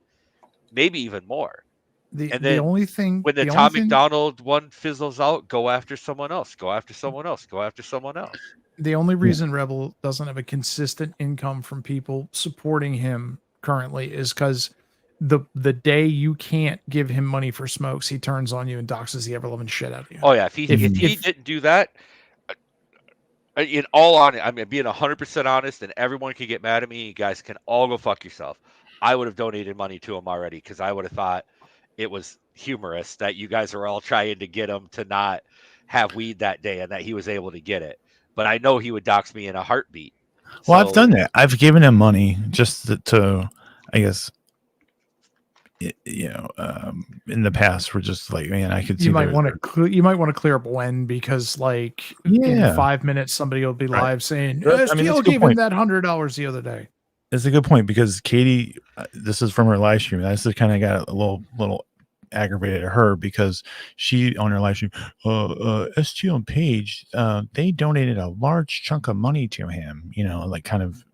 maybe even more. The only thing when the Tom McDonald one fizzles out, go after someone else. Go after someone else. Go after someone else. The only reason Rebel doesn't have a consistent income from people supporting him currently is because the day you can't give him money for smokes, he turns on you and doxes the ever loving shit out of you. Oh yeah, if he didn't do that, in all honesty, I mean, being 100% honest, and everyone can get mad at me. You guys can all go fuck yourself. I would have donated money to him already because I would have thought it was humorous that you guys are all trying to get him to not have weed that day and that he was able to get it. But I know he would dox me in a heartbeat. Well, I've done that. I've given him money just to I guess, in the past, we're just like, man, I could see you might want to clear up when, because like in 5 minutes somebody will be live saying STL gave him that $100 the other day. It's a good point, because Katie, this is from her live stream. I just kind of got a little aggravated at her because she, on her live stream, STL and Paige, they donated a large chunk of money to him, like kind of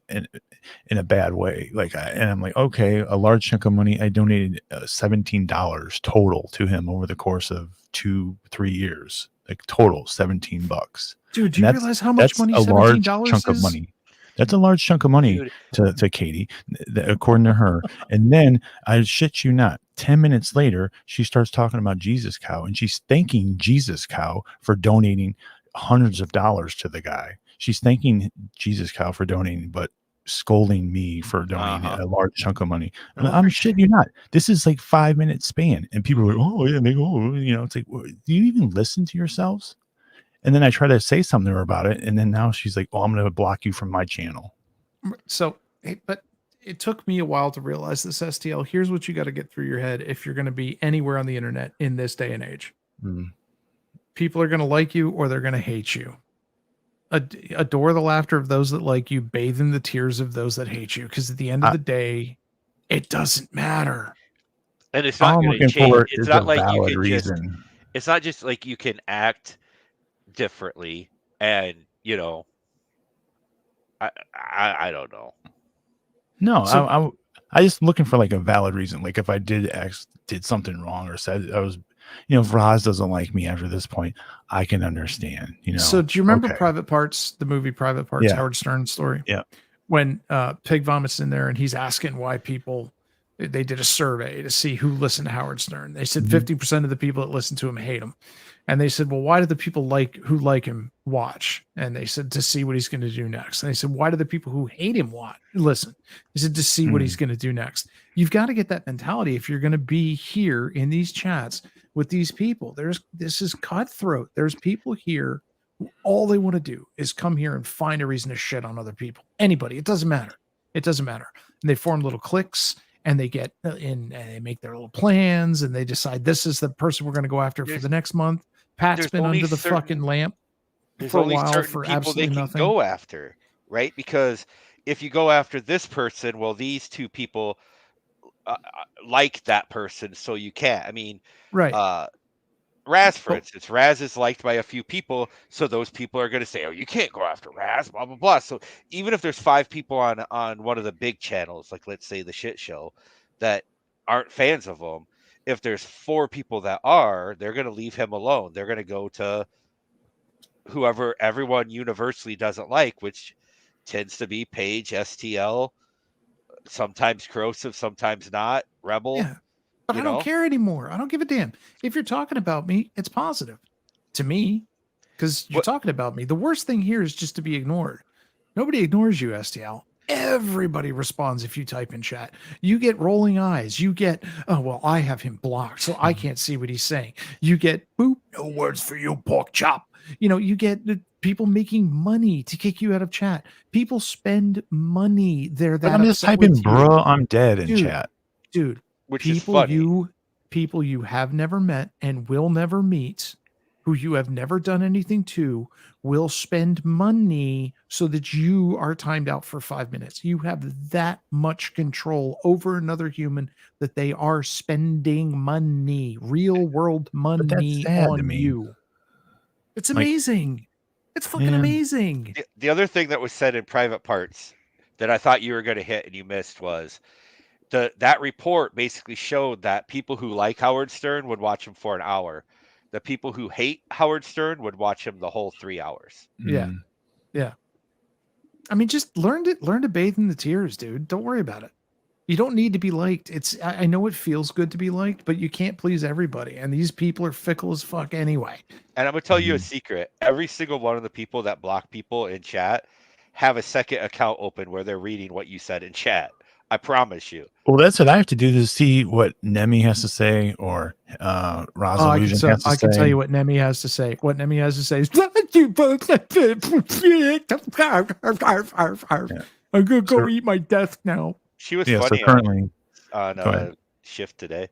in a bad way. And I'm like, okay, a large chunk of money. I donated $17 total to him over the course of 2-3 years, like total $17. Dude, do you realize how much money a large chunk is? of money? That's a large chunk of money to Katie, according to her. And then, I shit you not, 10 minutes later, she starts talking about Jesus Cow, and she's thanking Jesus Cow for donating hundreds of dollars to the guy. She's thanking Jesus Cow for donating, but scolding me for donating a large chunk of money. I'm shitting you not. This is like 5 minute span, and people are like, oh yeah, they go, it's like, do you even listen to yourselves? And then I try to say something to her about it, and then now she's like, "Oh, I'm going to block you from my channel." So, but it took me a while to realize this, STL. Here's what you got to get through your head if you're going to be anywhere on the internet in this day and age. People are going to like you or they're going to hate you. Adore the laughter of those that like you. Bathe in the tears of those that hate you. Because at the end of the day, it doesn't matter. And it's not going to change. It's not like you can it's not just like you can act differently, and I don't know. No, So- I just looking for like a valid reason. Like if I did something wrong or said I was, if Roz doesn't like me after this point, I can understand. So do you remember Okay. Private Parts, the movie Private Parts, Yeah. Howard Stern story? Yeah. When Pig Vomits in there and he's asking why people, they did a survey to see who listened to Howard Stern. They said 50% of the people that listen to him hate him. And they said, well, why do the people who like him watch? And they said, to see what he's going to do next. And they said, why do the people who hate him listen? They said, to see what he's going to do next. You've got to get that mentality if you're going to be here in these chats with these people. This is cutthroat. There's people here who all they want to do is come here and find a reason to shit on other people. Anybody. It doesn't matter. It doesn't matter. And they form little cliques and they get in and they make their little plans and they decide this is the person we're going to go after for the next month. Pat's been under the fucking lamp for a while for absolutely nothing. Go after, right? Because if you go after this person, well, these two people like that person, so you can't. I mean, right. Raz, for instance, Raz is liked by a few people, so those people are going to say, "Oh, you can't go after Raz," blah blah blah. So even if there's 5 people on one of the big channels, like let's say the Shit Show, that aren't fans of him, if there's 4 people that are, they're going to leave him alone. They're going to go to whoever everyone universally doesn't like, which tends to be Paige, STL, sometimes corrosive, sometimes not, Rebel. Yeah. But I don't care anymore. I don't give a damn. If you're talking about me, it's positive to me because you're talking about me. The worst thing here is just to be ignored. Nobody ignores you, STL. Everybody responds if you type in chat. You get rolling eyes. You get, oh, well, I have him blocked, so I can't see what he's saying. You get, boop, no words for you, pork chop. You get people making money to kick you out of chat. People spend money. They're that I'm just typing, bro, I'm dead in chat. Dude, which is funny. People you have never met and will never meet, who you have never done anything to, will spend money so that you are timed out for 5 minutes. You have that much control over another human that they are spending money, real world money on you. It's amazing. It's fucking amazing. The other thing that was said in Private Parts that I thought you were going to hit and you missed was that report basically showed that people who like Howard Stern would watch him for an hour. The people who hate Howard Stern would watch him the whole 3 hours. Yeah. Yeah. I mean, just learn to bathe in the tears, dude. Don't worry about it. You don't need to be liked. I know it feels good to be liked, but you can't please everybody. And these people are fickle as fuck anyway. And I'm going to tell you a secret. Every single one of the people that block people in chat have a second account open where they're reading what you said in chat. I promise you. Well, that's what I have to do to see what Nemi has to say or Roz Illusion has to say. I can tell you what Nemi has to say. What Nemi has to say is, I'm going to go eat my death now. She was So funny currently, on Shift today.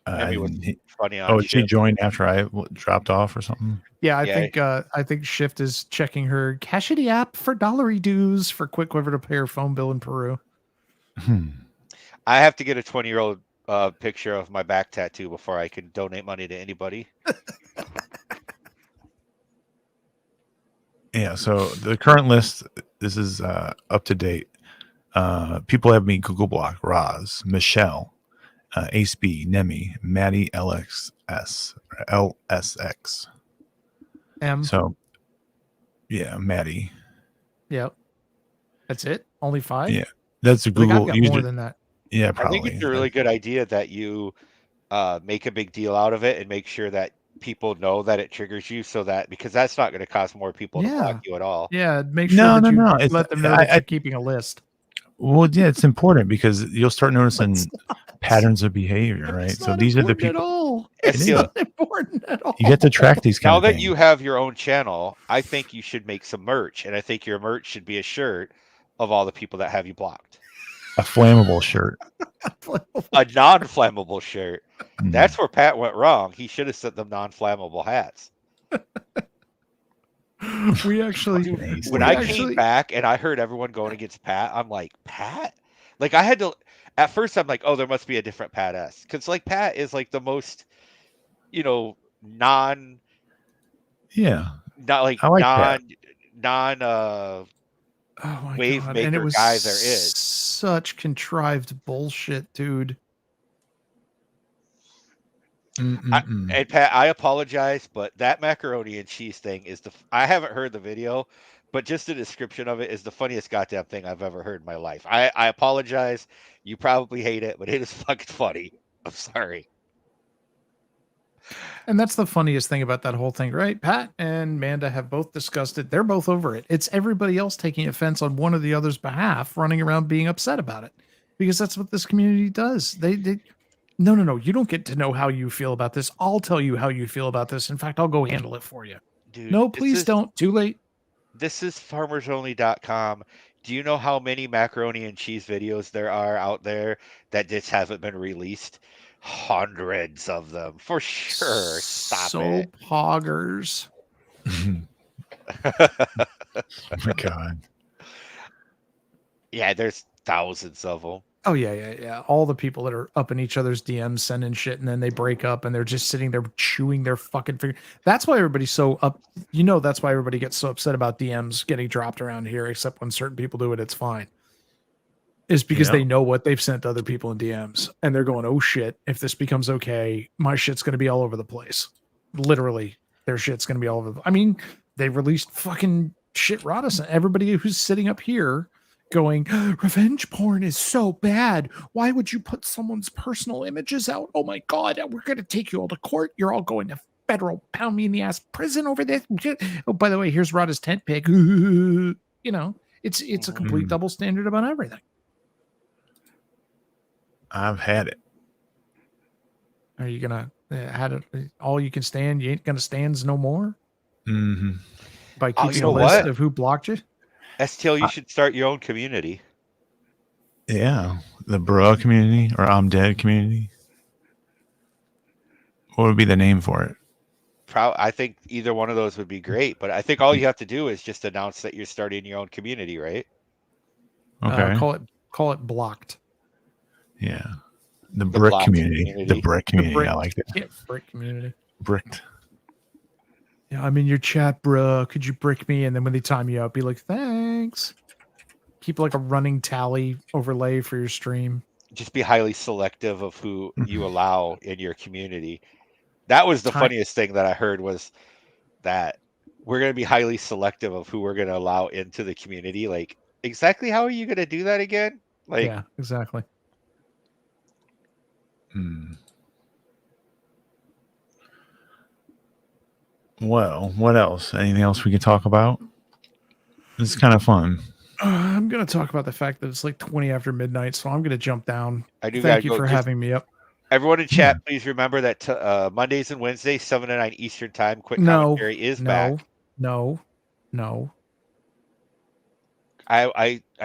Nemi was funny on Shift. She joined after I dropped off or something? Yeah, I think Shift is checking her Cashity app for dollary dues for Quickquiver to pay her phone bill in Peru. I have to get a 20-year-old picture of my back tattoo before I can donate money to anybody. Yeah, so the current list, this is up to date. People have me Google Block, Roz, Michelle, Ace B, Nemi, Maddie, LSX. So, yeah, Maddie. Yep. That's it? Only 5? Yeah. That's a Google. I've got more than that. Yeah, probably. I think it's a really good idea that you make a big deal out of it and make sure that people know that it triggers you because that's not going to cause more people to block you at all. Yeah, make sure that you let them know that you're keeping a list. Well, yeah, it's important because you'll start noticing patterns of behavior, right? So these are the people. At all. It's not important at all. You get to track these kind now of that things. you have your own channel, I think you should make some merch, and I think your merch should be a shirt of all the people that have you blocked. A flammable shirt. A non-flammable shirt. That's where Pat went wrong. He should have sent them non-flammable hats. We actually, when I came back and I heard everyone going against Pat, I'm like, Pat? Like I had to, at first I'm like, oh, there must be a different Pat S. Because like Pat is like the most, not like I like non Oh my wave god! And it maker was guy there is. such contrived bullshit, dude. And Pat, I apologize, but that macaroni and cheese thing is I haven't heard the video, but just the description of it is the funniest goddamn thing I've ever heard in my life. I apologize. You probably hate it, but it is fucking funny. I'm sorry. And that's the funniest thing about that whole thing, right? Pat and Manda have both discussed it. They're both over it. It's everybody else taking offense on one or the other's behalf, running around being upset about it, because that's what this community does. They no. You don't get to know how you feel about this. I'll tell you how you feel about this. In fact, I'll go handle it for you. Dude, No, please don't. Too late. This is farmersonly.com. Do you know how many macaroni and cheese videos there are out there that just haven't been released? Hundreds of them, for sure. Stop so it. poggers. Oh my god. Yeah, there's thousands of them. Oh yeah. All the people that are up in each other's DMs sending shit, and then they break up, and they're just sitting there chewing their fucking finger. That's why everybody's so up. You know, that's why everybody gets so upset about DMs getting dropped around here. Except when certain people do it, it's fine. Is because they know what they've sent to other people in DMs, and they're going, "Oh shit! If this becomes okay, my shit's going to be all over the place." Literally, their shit's going to be all over. I mean, they released fucking shit Rodison. Everybody who's sitting up here going, revenge porn is so bad. Why would you put someone's personal images out? Oh my god, we're going to take you all to court. You're all going to federal pound me in the ass prison over this. Oh, by the way, here's Rada's tent pig. You know, it's a complete double standard about everything. I've had it. Are you gonna had it all you can stand? You ain't gonna stands no more. Mm-hmm. By keeping know a list what? of who blocked you. STL, you should start your own community. Yeah, the Bruuhhhh community or I'm Dead community. What would be the name for it? I think either one of those would be great, but I think all you have to do is just announce that you're starting your own community, right? Okay. Call it blocked. Yeah. The brick block community. community. The brick community. I like it. Yeah, brick community. Bricked. Yeah, I'm in your chat, bro. Could you brick me? And then when they time you out, be like, thanks. Keep like a running tally overlay for your stream. Just be highly selective of who you allow in your community. That was the funniest thing that I heard, was that we're going to be highly selective of who we're going to allow into the community. Like, exactly how are you going to do that again? Like, yeah, exactly. Well, what else? Anything else we can talk about? This is kind of fun. I'm going to talk about the fact that it's like 20 after midnight, so I'm going to jump down. Thank you for having me up. Everyone in chat, please remember that Mondays and Wednesdays, 7 to 9 Eastern time, quick commentary is back. No. I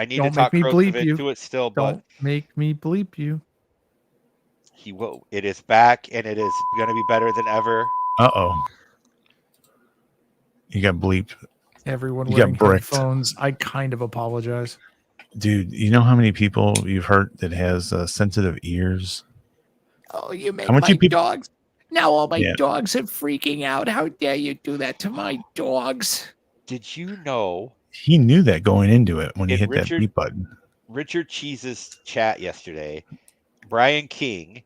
need Don't to talk make me bleep you. into it still, Don't but make me bleep you. he will. It is back, and it is going to be better than ever. Uh-oh. You got bleeped. Everyone You wearing got bricked. headphones. I kind of apologize. Dude, you know how many people you've hurt that has sensitive ears? Oh, you make How much my you people- dogs. Now all my Yeah. dogs are freaking out. How dare you do that to my dogs? Did you know He knew that going into it when he In hit that Richard- beep button. Richard Cheese's chat yesterday, Brian King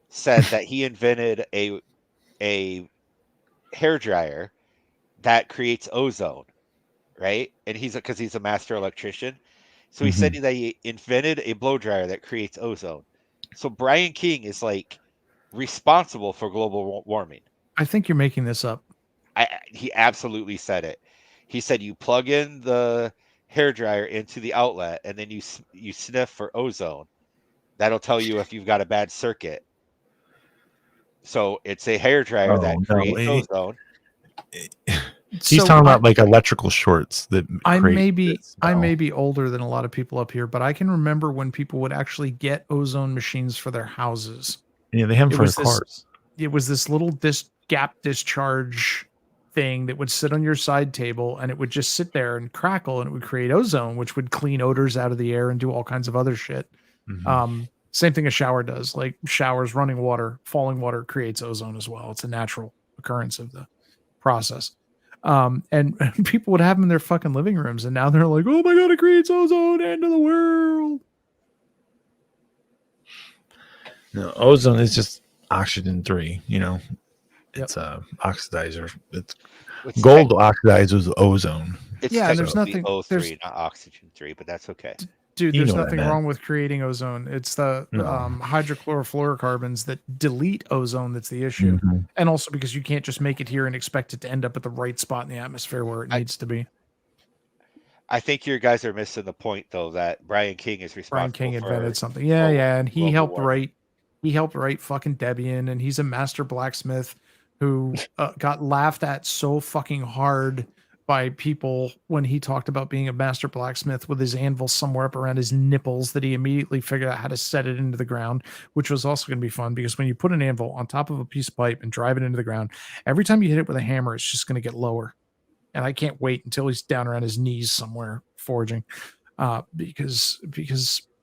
said that he invented a hair dryer that creates ozone, right? And because he's a master electrician. So he said that he invented a blow dryer that creates ozone. So Brian King is like responsible for global warming. I think you're making this up. He absolutely said it. He said you plug in the hair dryer into the outlet, and then you sniff for ozone. That'll tell you if you've got a bad circuit. So it's a hair dryer that creates ozone. He's talking about like electrical shorts that I create may be this smell. older than a lot of people up here, but I can remember when people would actually get ozone machines for their houses. Yeah, they have them for their cars. It was this little gap discharge thing that would sit on your side table, and it would just sit there and crackle, and it would create ozone, which would clean odors out of the air and do all kinds of other shit. Same thing a shower does. Like showers, running water, falling water creates ozone as well. It's a natural occurrence of the process. And people would have them in their fucking living rooms, and now they're like, oh my god, it creates ozone, end of the world. No, ozone is just oxygen 3. You know, Yep. it's a oxidizer. It's Which gold oxidizes ozone. It's Yeah, and there's technically nothing- O3, there's- not oxygen 3, but that's okay. Dude, You there's know what I nothing meant. wrong with creating ozone. It's the No. hydrochlorofluorocarbons that delete ozone that's the issue. Mhm. And also because you can't just make it here and expect it to end up at the right spot in the atmosphere where it needs to be. I think you guys are missing the point, though, that Brian King is responsible Brian King for invented something. Yeah, yeah, and he global helped warming. write. He helped write fucking Debian, and he's a master blacksmith who got laughed at so fucking hard by people when he talked about being a master blacksmith with his anvil somewhere up around his nipples that he immediately figured out how to set it into the ground, which was also going to be fun because when you put an anvil on top of a piece of pipe and drive it into the ground, every time you hit it with a hammer, it's just going to get lower. And I can't wait until he's down around his knees somewhere forging, because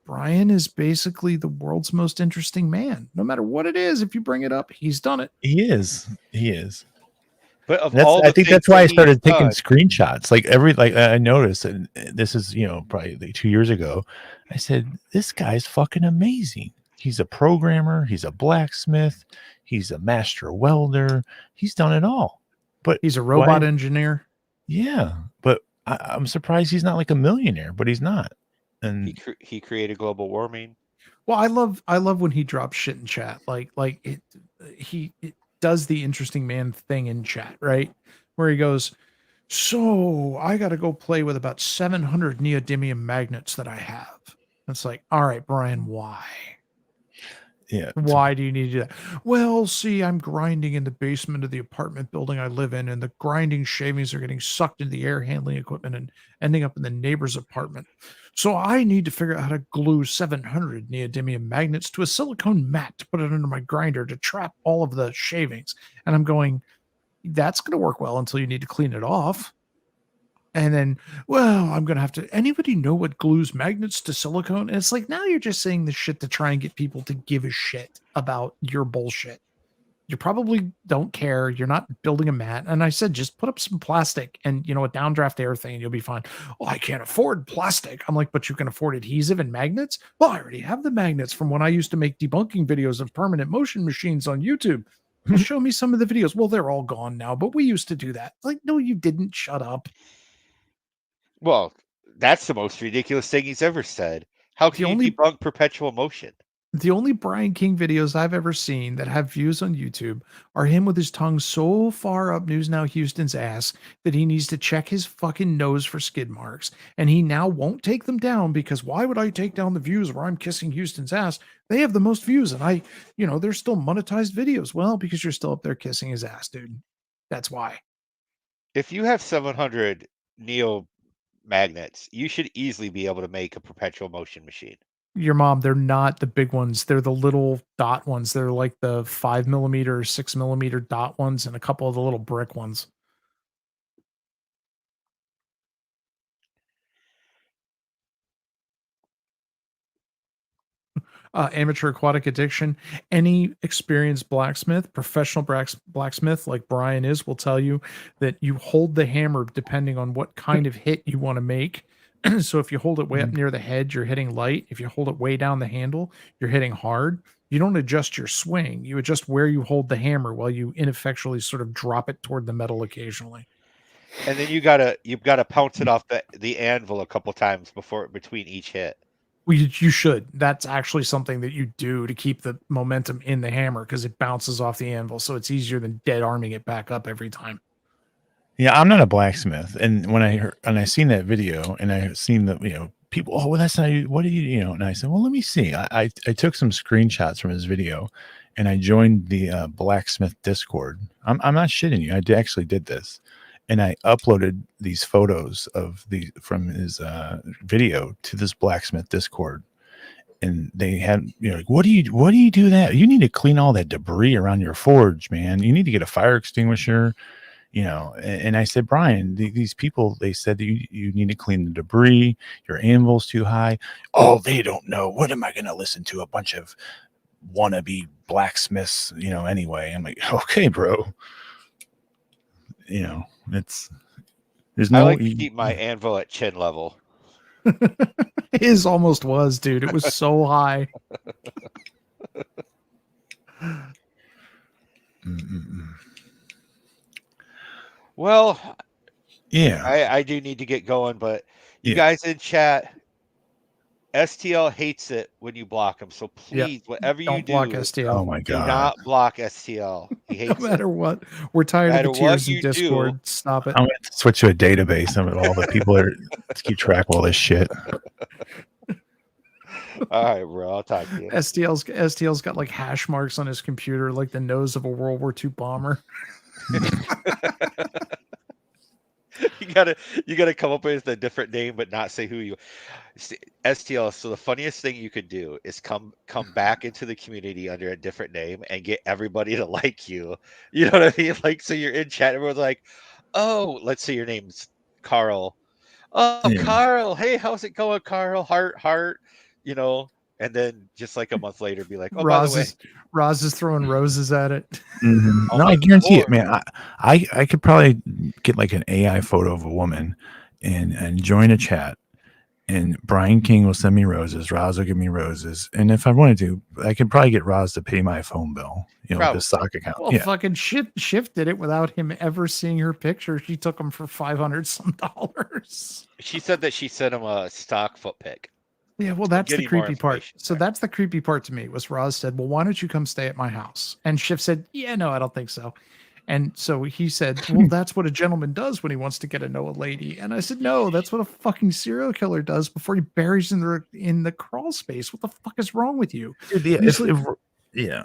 Brian is basically the world's most interesting man. No matter what it is, if you bring it up, he's done it. He is. He is. But of That's, all I the think things that's why I that started he's taking done- screenshots. Like I noticed, and this is probably like 2 years ago. I said, "This guy's fucking amazing. He's a programmer. He's a blacksmith. He's a master welder. He's done it all." But He's a robot why- engineer. Yeah, but I'm surprised he's not like a millionaire. But he's not. And he created global warming. Well, I love when he drops shit in chat. He does the interesting man thing in chat, right? Where he goes, so I got to go play with about 700 neodymium magnets that I have. It's like, all right, Brian, why? yeah, Why do you need to do that? Well, see, I'm grinding in the basement of the apartment building I live in, and the grinding shavings are getting sucked into the air handling equipment and ending up in the neighbor's apartment. So I need to figure out how to glue 700 neodymium magnets to a silicone mat to put it under my grinder to trap all of the shavings. And I'm going, that's going to work well until you need to clean it off. And then, well, I'm going to have to, anybody know what glues magnets to silicone? And it's like, now you're just saying this shit to try and get people to give a shit about your bullshit. You probably don't care. You're not building a mat. And I said, just put up some plastic and, a downdraft air thing and you'll be fine. Oh, I can't afford plastic. I'm like, but you can afford adhesive and magnets? Well, I already have the magnets from when I used to make debunking videos of permanent motion machines on YouTube. Well, show me some of the videos. Well, they're all gone now, but we used to do that. Like, no, you didn't. Shut up. Well, that's the most ridiculous thing he's ever said. How can you debunk perpetual motion? The only Brian King videos I've ever seen that have views on YouTube are him with his tongue so far up News Now Houston's ass that he needs to check his fucking nose for skid marks. And he now won't take them down because why would I take down the views where I'm kissing Houston's ass? They have the most views and they're still monetized videos. Well, because you're still up there kissing his ass, dude. That's why. If you have 700 neo magnets, you should easily be able to make a perpetual motion machine. Your mom, they're not the big ones. They're the little dot ones. They're like the 5mm, 6mm dot ones, and a couple of the little brick ones. Amateur aquatic addiction. Any experienced blacksmith, professional blacksmith like Brian is, will tell you that you hold the hammer depending on what kind of hit you want to make. So if you hold it way up near the head, you're hitting light. If you hold it way down the handle, you're hitting hard. You don't adjust your swing. You adjust where you hold the hammer while you ineffectually sort of drop it toward the metal occasionally. And then you've got to pounce it off the anvil a couple times between each hit. Well, you should. That's actually something that you do to keep the momentum in the hammer because it bounces off the anvil. So it's easier than dead arming it back up every time. Yeah, I'm not a blacksmith, and when I seen that video, and I seen that people, oh well, that's not you. What do you And I said, well, let me see. I took some screenshots from his video, and I joined the blacksmith Discord. I'm not shitting you. I actually did this, and I uploaded these photos from his video to this blacksmith Discord, and they had like, what do you do that? You need to clean all that debris around your forge, man. You need to get a fire extinguisher. And I said, Brian, these people, they said that you need to clean the debris. Your anvil's too high. Oh, they don't know. What am I going to listen to? A bunch of wannabe blacksmiths, anyway. I'm like, okay, bro. There's I no. like to keep my anvil at chin level. His almost was, dude. It was so high. Well, Yeah. I do need to get going, but you Yeah. guys in chat, STL hates it when you block him. So please, whatever you Don't block do, STL. Oh my do god. not block STL. He No hates matter it. what. We're tired No of the matter what tears in you do. Discord. Stop it. I'm gonna switch to a database of all the people that to keep track of all this shit. All right, bro. I'll talk to you. STL's got like hash marks on his computer, like the nose of a World War II bomber. You gotta come up with a different name, but not say who you. STL. So the funniest thing you could do is come back into the community under a different name and get everybody to like you. You know what I mean? Like, so you're in chat, everyone's like, "Oh, let's say your name's Carl. Oh, Yeah. Carl. Hey, how's it going, Carl? Heart. You know." And then just like a month later, be like, "Oh, by the way, Roz is throwing roses at it. Mhm. Oh No, my I guarantee it, Lord. man. I could probably get like an AI photo of a woman and join a chat, and Brian King will send me roses. Roz will give me roses, and if I wanted to, I could probably get Roz to pay my phone bill. You know, with Probably. his stock account. Well, Yeah. fucking Shift did it without him ever seeing her picture. She took him for $500 some. She said that she sent him a stock foot pic. Yeah, well, that's the getting more creepy part. information So there. that's the creepy part to me was Roz said, "Well, why don't you come stay at my house?" And Shift said, "Yeah, no, I don't think so." And so he said, "Well, that's what a gentleman does when he wants to get to know a lady." And I said, "No, that's what a fucking serial killer does before he buries in the crawl space. What the fuck is wrong with you?" Dude, yeah, He's like, yeah.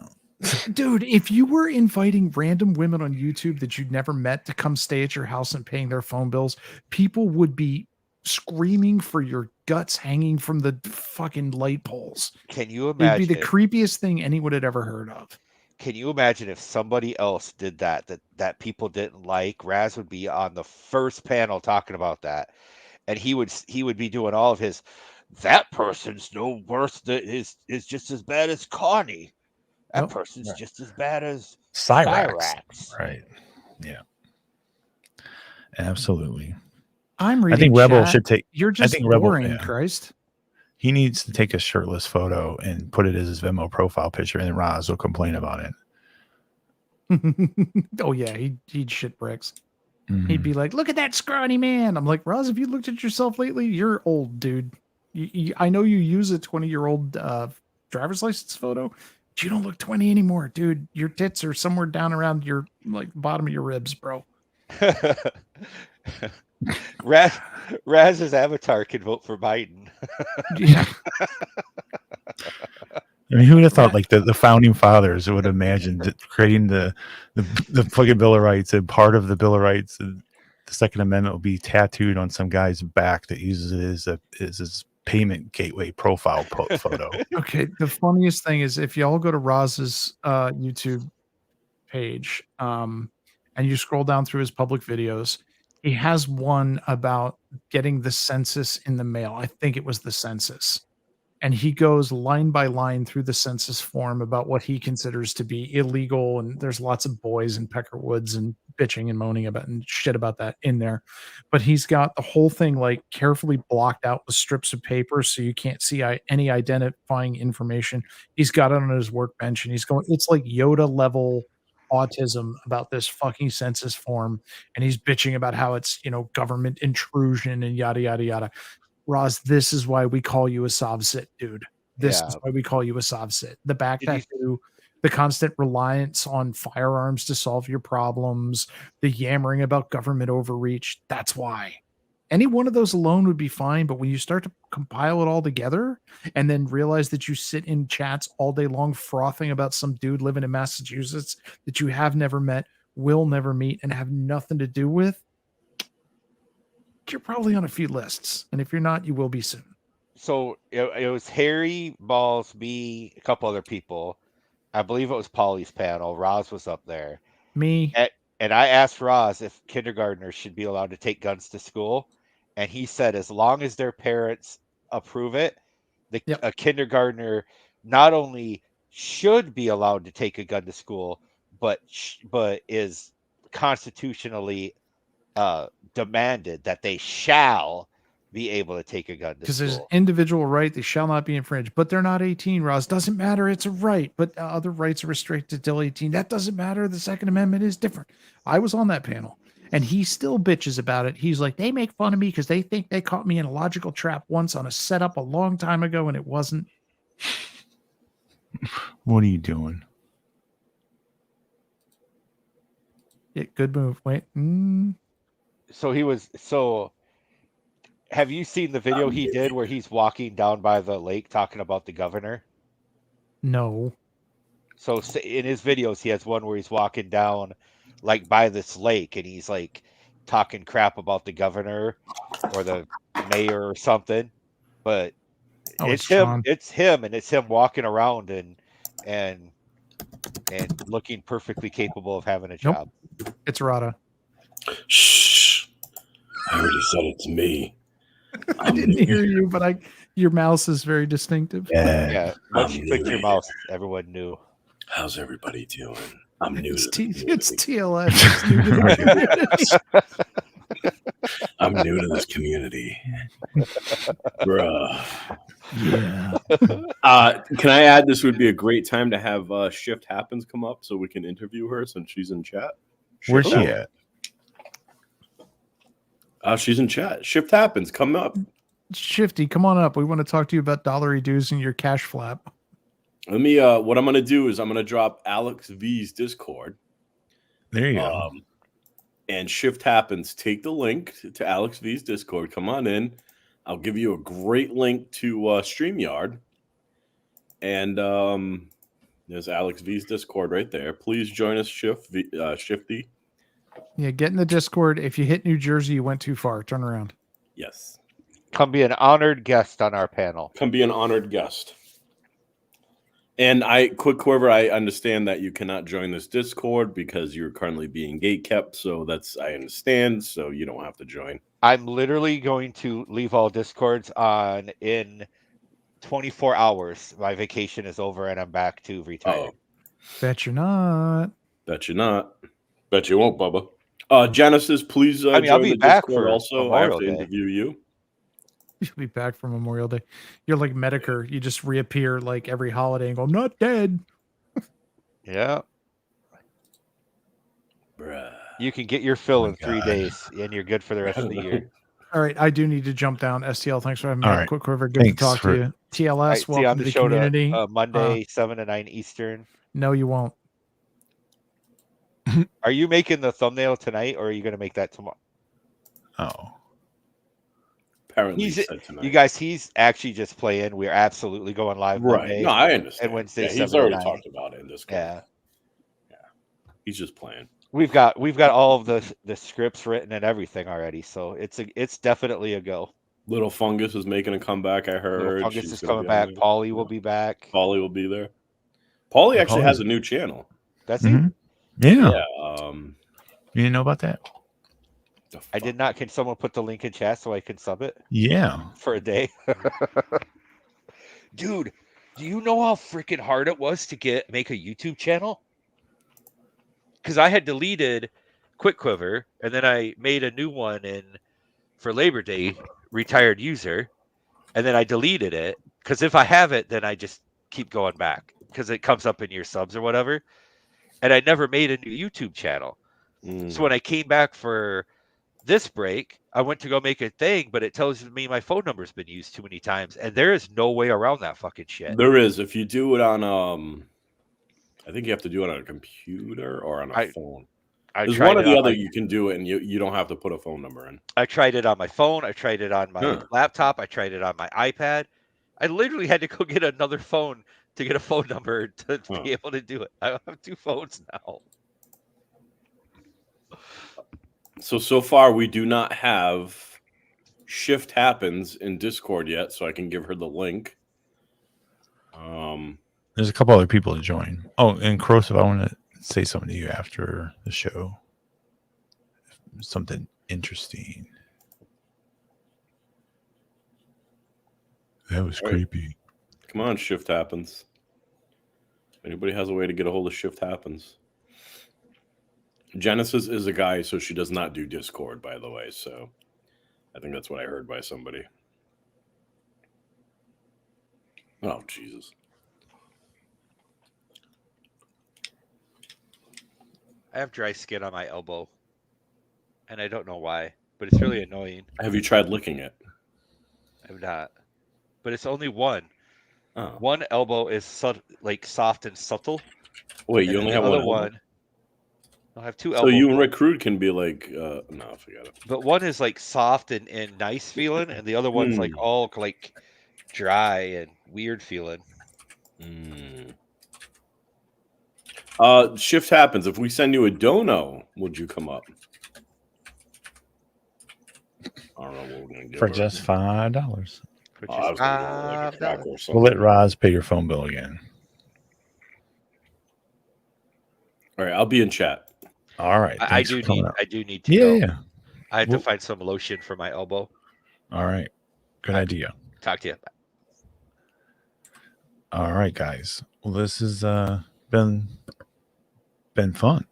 dude, if you were inviting random women on YouTube that you'd never met to come stay at your house and paying their phone bills, people would be screaming for your guts hanging from the fucking light poles. Can you It'd be the imagine? creepiest thing anyone had ever heard of. Can you imagine if somebody else did that people didn't like? Raz would be on the first panel talking about that, and he would be doing all of his. That person's no worse. That is just as bad as Connie. That Nope. person's just as bad as Cyrax. Right. Yeah. Absolutely. I'm I reading. think Rebel chat. should take. You're just think Rebel- boring, yeah. Christ. He needs to take a shirtless photo and put it as his Venmo profile picture, and then Roz will complain about it. Oh yeah, he'd shit bricks. Mhm. He'd be like, "Look at that scrawny man." I'm like, "Roz, have you looked at yourself lately? You're old, dude. I know you use a 20-year-old driver's license photo, but you don't look 20 anymore, dude. Your tits are somewhere down around your like bottom of your ribs, bro." Raz's avatar can vote for Biden. Yeah. I mean, who would have thought like the founding fathers would have imagined that creating the fucking Bill of Rights, and part of the Bill of Rights, the Second Amendment will be tattooed on some guy's back that uses it as his payment gateway profile photo. Okay. The funniest thing is if y'all go to Roz's YouTube page, and you scroll down through his public videos, he has one about getting the census in the mail. I think it was the census. And he goes line by line through the census form about what he considers to be illegal. And there's lots of boys in Pecker Woods and bitching and moaning about and shit about that in there. But he's got the whole thing like carefully blocked out with strips of paper so you can't see any identifying information. He's got it on his workbench and he's going, it's like Yoda level autism about this fucking census form. And he's bitching about how it's, government intrusion and yada, yada, yada. Roz, this is why we call you a Sovsit, dude. This is why we call you a Sovsit. The back tattoo, the constant reliance on firearms to solve your problems, the yammering about government overreach. That's why. Any one of those alone would be fine, but when you start to compile it all together and then realize that you sit in chats all day long frothing about some dude living in Massachusetts that you have never met, will never meet, and have nothing to do with, you're probably on a few lists. And if you're not, you will be soon. So it was Harry, Balls, me, a couple other people. I believe it was Polly's panel. Roz was up there. Me. And I asked Roz if kindergartners should be allowed to take guns to school. And he said as long as their parents approve it, a kindergartner not only should be allowed to take a gun to school, but is constitutionally demanded that they shall be able to take a gun to Because there's school. individual right, they shall not be infringed, but they're not 18, Ross. Doesn't matter, it's a right, but other rights are restricted till 18. That doesn't matter. The Second Amendment is different. I was on that panel, and he still bitches about it. He's like, they make fun of me because they think they caught me in a logical trap once on a setup a long time ago, and it wasn't. What are you doing? Yeah, good move. Wait. So have you seen the video he did where he's walking down by the lake talking about the governor? No. So in his videos, he has one where he's walking down like by this lake and he's like talking crap about the governor or the mayor or something. But it's him. It's him, and it's him walking around and looking perfectly capable of having a job. Nope. It's Rada. Shh! I already said it's me. I didn't hear you, but your mouse is very distinctive. Yeah. Once you clicked your mouse, everyone knew. How's everybody doing? I'm new It's to this it's community. TLS. It's new to the community. I'm new to this community. Bruh. Yeah. Can I add this would be a great time to have Shift Happens come up so we can interview her since she's in chat? Where's she at? She's in chat. Shift Happens. Come up. Shifty, come on up. We want to talk to you about dollary dues and your cash flap. Let me what I'm gonna do is I'm gonna drop Alex V's Discord. There you go. And Shift Happens. Take the link to Alex V's Discord. Come on in. I'll give you a great link to StreamYard. And there's Alex V's Discord right there. Please join us, Shifty. Yeah, get in the Discord. If you hit New Jersey, you went too far. Turn around. Yes. Come be an honored guest on our panel. Come be an honored guest. And Quiver, I understand that you cannot join this Discord because you're currently being gatekept. So I understand. So you don't have to join. I'm literally going to leave all Discords on in 24 hours. My vacation is over and I'm back to retire. Bet you're not. Bet you're not. Bet you won't, Bubba. Genesis, please join I'll be the back Discord for also. I have Memorial to Day. interview you. You'll be back for Memorial Day. You're like Medicare. You just reappear like every holiday and go, I'm not dead. Yeah. Bruh. You can get your fill in 3 days and you're good for the rest of the year. All right, I do need to jump down. STL, thanks for having me. All right. Quick Quiver, good to talk to you. TLS, See you on welcome the to the show community. Monday, 7 to 9 Eastern. No, you won't. Are you making the thumbnail tonight or are you going to make that tomorrow? Oh. Apparently, you guys, he's actually just playing. We're absolutely going live Monday. No, I understand. And Wednesday, yeah, he's 7 already to 9. talked about it in Discord. Yeah. He's just playing. We've got all of the scripts written and everything already, so it's definitely a go. Little Fungus is making a comeback. I heard. Little Fungus She's is gonna coming be on back. there. Paulie will be back. Paulie will be there. Paulie actually has a new channel. That's it. Yeah. Yeah. You didn't know about that? I did not. Can someone put the link in chat so I can sub it? Yeah. For a day. Dude, do you know how freaking hard it was to make a YouTube channel? Because I had deleted Quiver and then I made a new one for Labor Day, retired user, and then I deleted it because if I have it, then I just keep going back because it comes up in your subs or whatever. And I never made a new YouTube channel. So when I came back for this break, I went to go make a thing, but it tells me my phone number's been used too many times, and there is no way around that fucking shit. There is. If you do it on I think you have to do it on a computer or on a phone. There's one or the other you can do it, and you don't have to put a phone number in. I tried it on my phone. I tried it on my laptop. I tried it on my iPad. I literally had to go get another phone to get a phone number to be able to do it. I have 2 phones now. So far, we do not have Shift Happens in Discord yet, so I can give her the link. There's a couple other people to join. Oh, and Crosif, I want to say something to you after the show. Something interesting. That was creepy. Come on, Shift Happens. If anybody has a way to get a hold of Shift Happens. Genesis is a guy, so she does not do Discord, by the way. So I think that's what I heard by somebody. Oh, Jesus. I have dry skin on my elbow, and I don't know why, but it's really annoying. Have you tried licking it? I'm not, but it's only one. Oh. One elbow is like soft and subtle. Wait, and you only the have other one elbow? one. I have two So elbows. you and Rick Crude can be like, no, forget it. But one is like soft and nice feeling, and the other one's like all like dry and weird feeling. Shift happens. If we send you a dono, would you come up? I don't know what we're gonna give For her. just $5. I was gonna give her like a cracker or something. We'll let Roz pay your phone bill again. All right, I'll be in chat. All right. I do need to Yeah, go. yeah. I have to find some lotion for my elbow. All right. Good idea. Talk to you. All right, guys. Well, this has been fun.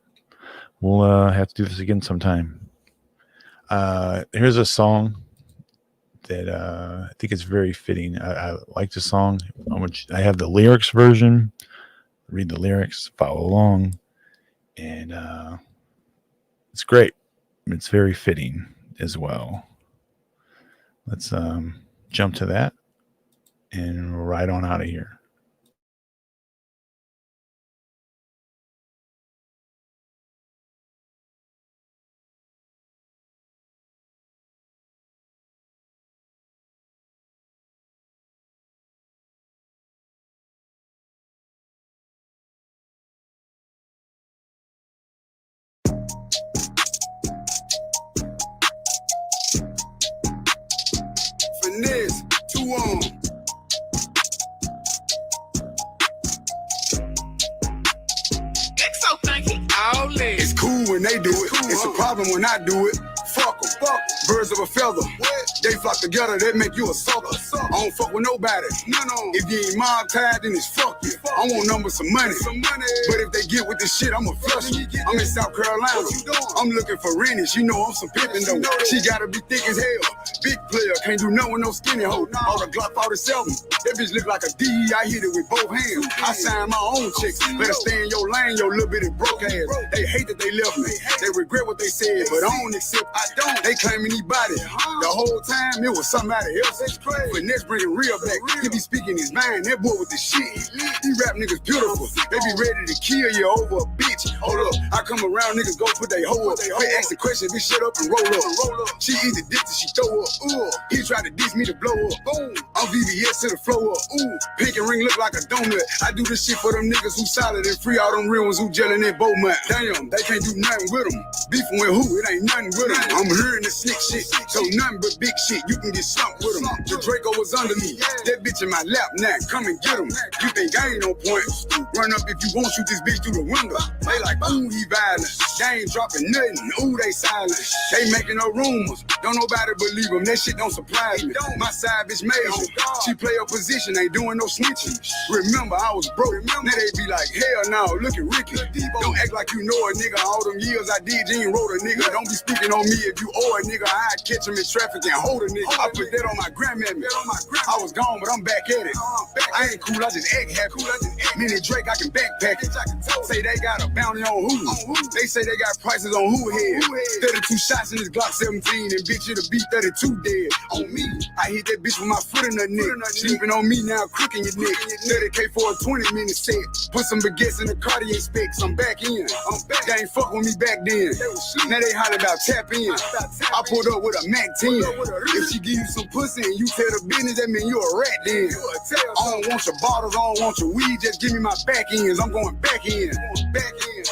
We'll have to do this again sometime. Here's a song that I think is very fitting. I like the song. I have the lyrics version. Read the lyrics, follow along, and it's great. It's very fitting as well. Let's jump to that and right on out of here. Finesse, 2 on. It's cool when they do it. It's a problem when I do it. Fuck 'em. Birds of a feather. They flock together, they make you a sucker. I don't fuck with nobody. If you ain't mob tied, then it's fuck you. I want numbers, some money. But if they get with this shit, I'ma flush you. I'm in South Carolina. I'm looking for rennies. You know I'm some pimpin' though. She gotta be thick as hell. Big player, can't do nothing with no skinny hoe. All the Glock 47. That bitch look like a D. I hit it with both hands. I sign my own checks. Better stay in your lane, your little bitty broke ass. They hate that they left me. They regret what they said, but I don't accept. I don't. They claiming he body. The whole time it was somebody else. That's crazy. Finesse bringing real back. He be speaking his mind. That boy with the shit. These rap niggas beautiful. They be ready to kill you over a bitch. Hold up. I come around, niggas go put they hoe up. They ask the question, bitch, shut up and roll up. She eat the dick till she throw up. He tried to diss me to blow up. Boom. I'm VVS to the flow up. Pink and ring look like a donut. I do this shit for them niggas who solid and free. All them real ones who gelling in Beaumont. Damn, they can't do nothing with them. Beefing with who? It ain't nothing with them. I'm hearing the slick shit. So nothing but big shit. You can get slumped with them. The Draco was under me. That bitch in my lap now. Come and get him. You think I ain't no point? Run up if you want, shoot this bitch through the window. They like, ooh, he violent. They ain't dropping nothing. Ooh, they silent. They making no rumors. Don't nobody believe them. That shit don't surprise me. My side bitch major. She play her position. Ain't doing no snitching. Remember, I was broke. Now they be like, hell no. Look at Ricky. Don't act like you know a nigga. All them years I did, you ain't wrote a nigga. Don't be speaking on me if you owe a nigga. I catch him in traffic and hold a nigga. I put that on my grandmammy. I was gone, but I'm back at it. I ain't cool, I just act happy. Mini Drake, I can backpack it. Say they got a bounty on who? They say they got prices on who head. 32 shots in this Glock 17, and bitch, it'll be 32 dead. On me, I hit that bitch with my foot in her neck. Sleeping on me now, crooking your neck. 30K for a 20-minute set. Put some baguettes in the Cartier specs. I'm back in. They ain't fuck with me back then. Now they holler about tap in. I pulled up with a Mac 10. If she give you some pussy and you tell the business, that mean you a rat then. I don't want your bottles, I don't want your weed, just give me my back ends. I'm going back in. Back in.